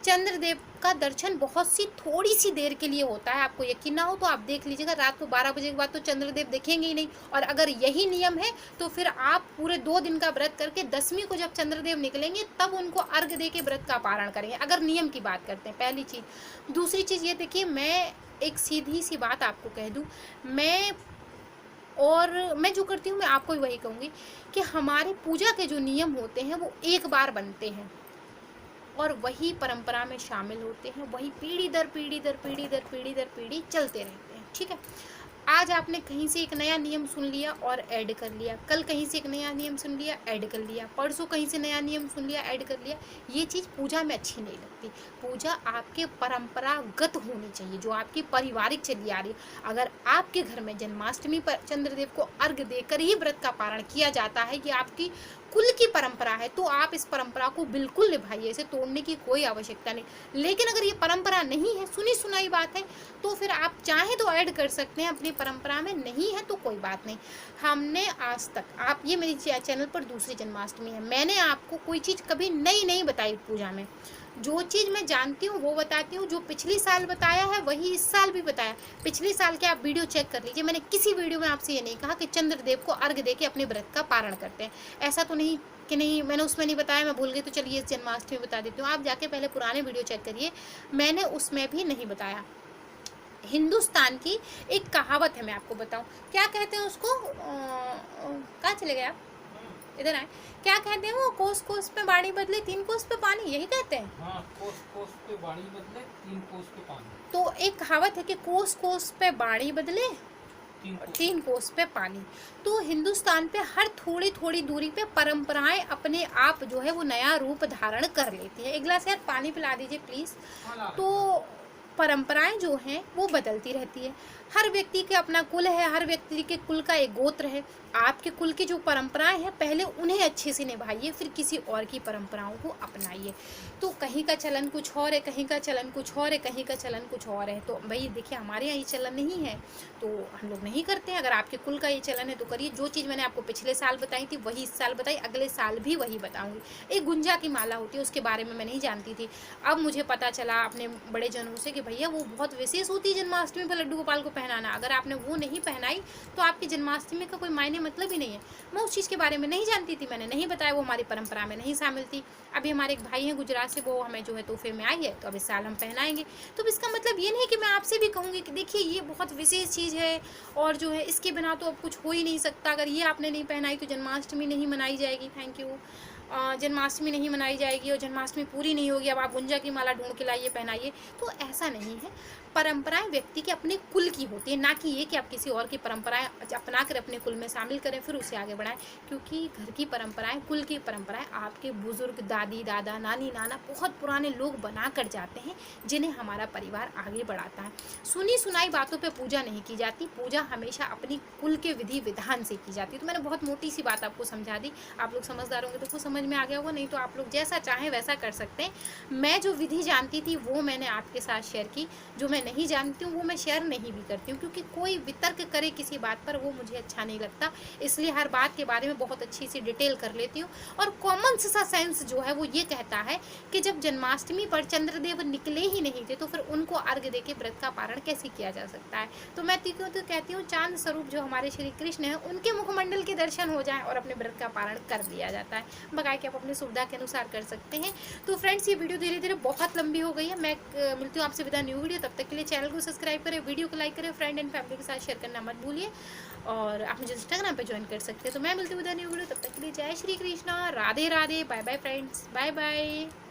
चंद्रदेव का दर्शन बहुत सी थोड़ी सी देर के लिए होता है। आपको यकीन ना हो तो आप देख लीजिएगा, रात को 12 बजे के बाद तो चंद्रदेव देखेंगे ही नहीं। और अगर यही नियम है तो फिर आप पूरे 2 दिन का व्रत करके दसवीं को जब चंद्रदेव निकलेंगे तब उनको अर्घ दे के व्रत का पारण करेंगे, अगर नियम की बात करते हैं। पहली चीज़। दूसरी चीज़ ये देखिए, मैं एक सीधी सी बात आपको कह दूँ, मैं जो करती हूँ मैं आपको भी वही कहूँगी कि हमारे पूजा के जो नियम होते हैं वो एक बार बनते हैं और वही परंपरा में शामिल होते हैं, वही पीढ़ी दर पीढ़ी दर पीढ़ी दर पीढ़ी दर पीढ़ी चलते रहते हैं। ठीक है, आज आपने कहीं से एक नया नियम सुन लिया और ऐड कर लिया, कल कहीं से एक नया नियम सुन लिया, ऐड कर लिया, परसों कहीं से नया नियम सुन लिया, ऐड कर लिया। ये चीज़ पूजा में अच्छी नहीं लगती। पूजा आपके परंपरागत होनी चाहिए, जो आपकी पारिवारिक चली आ रही है। अगर आपके घर में जन्माष्टमी पर चंद्रदेव को अर्घ देकर ही व्रत का पारण किया जाता है, ये आपकी कुल की परंपरा है, तो आप इस परंपरा को बिल्कुल निभाइए, इसे तोड़ने की कोई आवश्यकता नहीं। लेकिन अगर ये परंपरा नहीं है, सुनी सुनाई बात है, तो फिर आप चाहें तो ऐड कर सकते हैं, अपनी परंपरा में नहीं है तो कोई बात नहीं। हमने आज तक, आप ये मेरी चैनल पर दूसरी जन्माष्टमी है, मैंने आपको कोई चीज़ कभी नई नहीं बताई पूजा में। जो चीज़ मैं जानती हूँ वो बताती हूँ, जो पिछली साल बताया है वही इस साल भी बताया। पिछले साल के आप वीडियो चेक कर लीजिए, मैंने किसी वीडियो में आपसे ये नहीं कहा कि चंद्रदेव को अर्घ दे के अपने व्रत का पारण करते हैं। ऐसा तो नहीं कि नहीं, मैंने उसमें नहीं बताया, मैं भूल गई, तो चलिए इस जन्माष्टमी बता देती हूँ। आप जाके पहले पुराने वीडियो चेक करिए, मैंने उसमें भी नहीं बताया। हिंदुस्तान की एक कहावत है, मैं आपको बताऊं, क्या कहते हैं उसको, कहाँ चले गए आप, इधर आए, क्या कहते हैं वो, कोस कोस पे बाड़ी बदले 3 कोस पे पानी, यही कहते हैं। हाँ, कोस कोस पे बाड़ी बदले 3 कोस पे पानी। तो एक कहावत है कि कोस कोस पे बाड़ी बदले 3 कोस पे पानी। तो हिंदुस्तान पे हर थोड़ी थोड़ी दूरी पे परंपराएं अपने आप जो है वो नया रूप धारण कर लेती है। एक गिलास यार पानी पिला दीजिए प्लीज। तो परंपराएं जो हैं वो बदलती रहती है। हर व्यक्ति के अपना कुल है, हर व्यक्ति के कुल का एक गोत्र है। आपके कुल की जो परंपराएं हैं पहले उन्हें अच्छे से निभाइए, फिर किसी और की परंपराओं को अपनाइए। तो कहीं का चलन कुछ और है, कहीं का चलन कुछ और है, कहीं का चलन कुछ और है। तो भाई देखिए, हमारे यहाँ ये चलन नहीं है तो हम लोग नहीं करते हैं। अगर आपके कुल का ये चलन है तो करिए। जो चीज़ मैंने आपको पिछले साल बताई थी वही इस साल बताई, अगले साल भी वही बताऊँगी। एक गुंजा की माला होती है, उसके बारे में मैं नहीं जानती थी, अब मुझे पता चला अपने बड़े जनों से कि भैया वो बहुत विशेष होती है जन्माष्टमी पर लड्डू गोपाल को पहनाना। अगर आपने वो नहीं पहनाई तो आपकी जन्माष्टमी का कोई मायने मतलब ही नहीं है। मैं उस चीज़ के बारे में नहीं जानती थी, मैंने नहीं बताया, वो हमारी परंपरा में नहीं शामिल थी। अभी हमारे एक भाई हैं गुजरात से, वो हमें जो है तोहफे में आई है, तो अब इस साल हम पहनाएंगे। तो इसका मतलब ये नहीं कि मैं आपसे भी कहूँगी कि देखिए ये बहुत विशेष चीज़ है और जो है इसके बिना तो अब कुछ हो ही नहीं सकता। अगर ये आपने नहीं पहनाई तो जन्माष्टमी नहीं मनाई जाएगी। Thank you. जन्माष्टमी नहीं मनाई जाएगी और जन्माष्टमी पूरी नहीं होगी, अब आप गुंजा की माला ढूंढ के लाइए पहनाइए, तो ऐसा नहीं है। परंपराएं व्यक्ति के अपने कुल की होती है, ना कि ये कि आप किसी और की परंपराएं अपना कर अपने कुल में शामिल करें फिर उसे आगे बढ़ाएं। क्योंकि घर की परंपराएं, कुल की परंपराएं आपके बुजुर्ग, दादी दादा, नानी नाना, बहुत पुराने लोग बना कर जाते हैं, जिन्हें हमारा परिवार आगे बढ़ाता है। सुनी सुनाई बातों पर पूजा नहीं की जाती, पूजा हमेशा अपनी कुल के विधि विधान से की जाती है। तो मैंने बहुत मोटी सी बात आपको समझा दी, आप लोग समझदार होंगे तो कुछ समझ समझ में आ गया होगा, नहीं तो आप लोग जैसा चाहें वैसा कर सकते हैं। मैं जो विधि जानती थी वो मैंने आपके साथ शेयर की, जो मैं नहीं जानती हूँ वो मैं शेयर नहीं भी करती हूँ, क्योंकि कोई वितर्क करे किसी बात पर वो मुझे अच्छा नहीं लगता। इसलिए हर बात के बारे में बहुत अच्छी सी डिटेल कर लेती हूँ। और कॉमन सा सेंस जो है वो ये कहता है कि जब जन्माष्टमी पर चंद्रदेव निकले ही नहीं थे तो फिर उनको अर्घ्य देके व्रत का पारण कैसे किया जा सकता है। तो मैं तो कहती हूँ चांद स्वरूप जो हमारे श्री कृष्ण है उनके मुखमंडल के दर्शन हो जाएं और अपने व्रत का पारण कर दिया जाता है। बकाया कि आप अपनी सुविधा के अनुसार कर सकते हैं। तो फ्रेंड्स, ये वीडियो धीरे धीरे बहुत लंबी हो गई है। मैं मिलती हूँ आपसे विदा न्यू वीडियो। तब तक के लिए चैनल को सब्सक्राइब करें, वीडियो को लाइक करें, फ्रेंड एंड फैमिली के साथ शेयर करना मत भूलिए। और आप मुझे इंस्टाग्राम पे ज्वाइन कर सकते हैं। तो मैं मिलती हूँ विदा न्यू वीडियो। तब तक के लिए जय Shri Krishna, Radhe Radhe, bye bye friends, bye bye.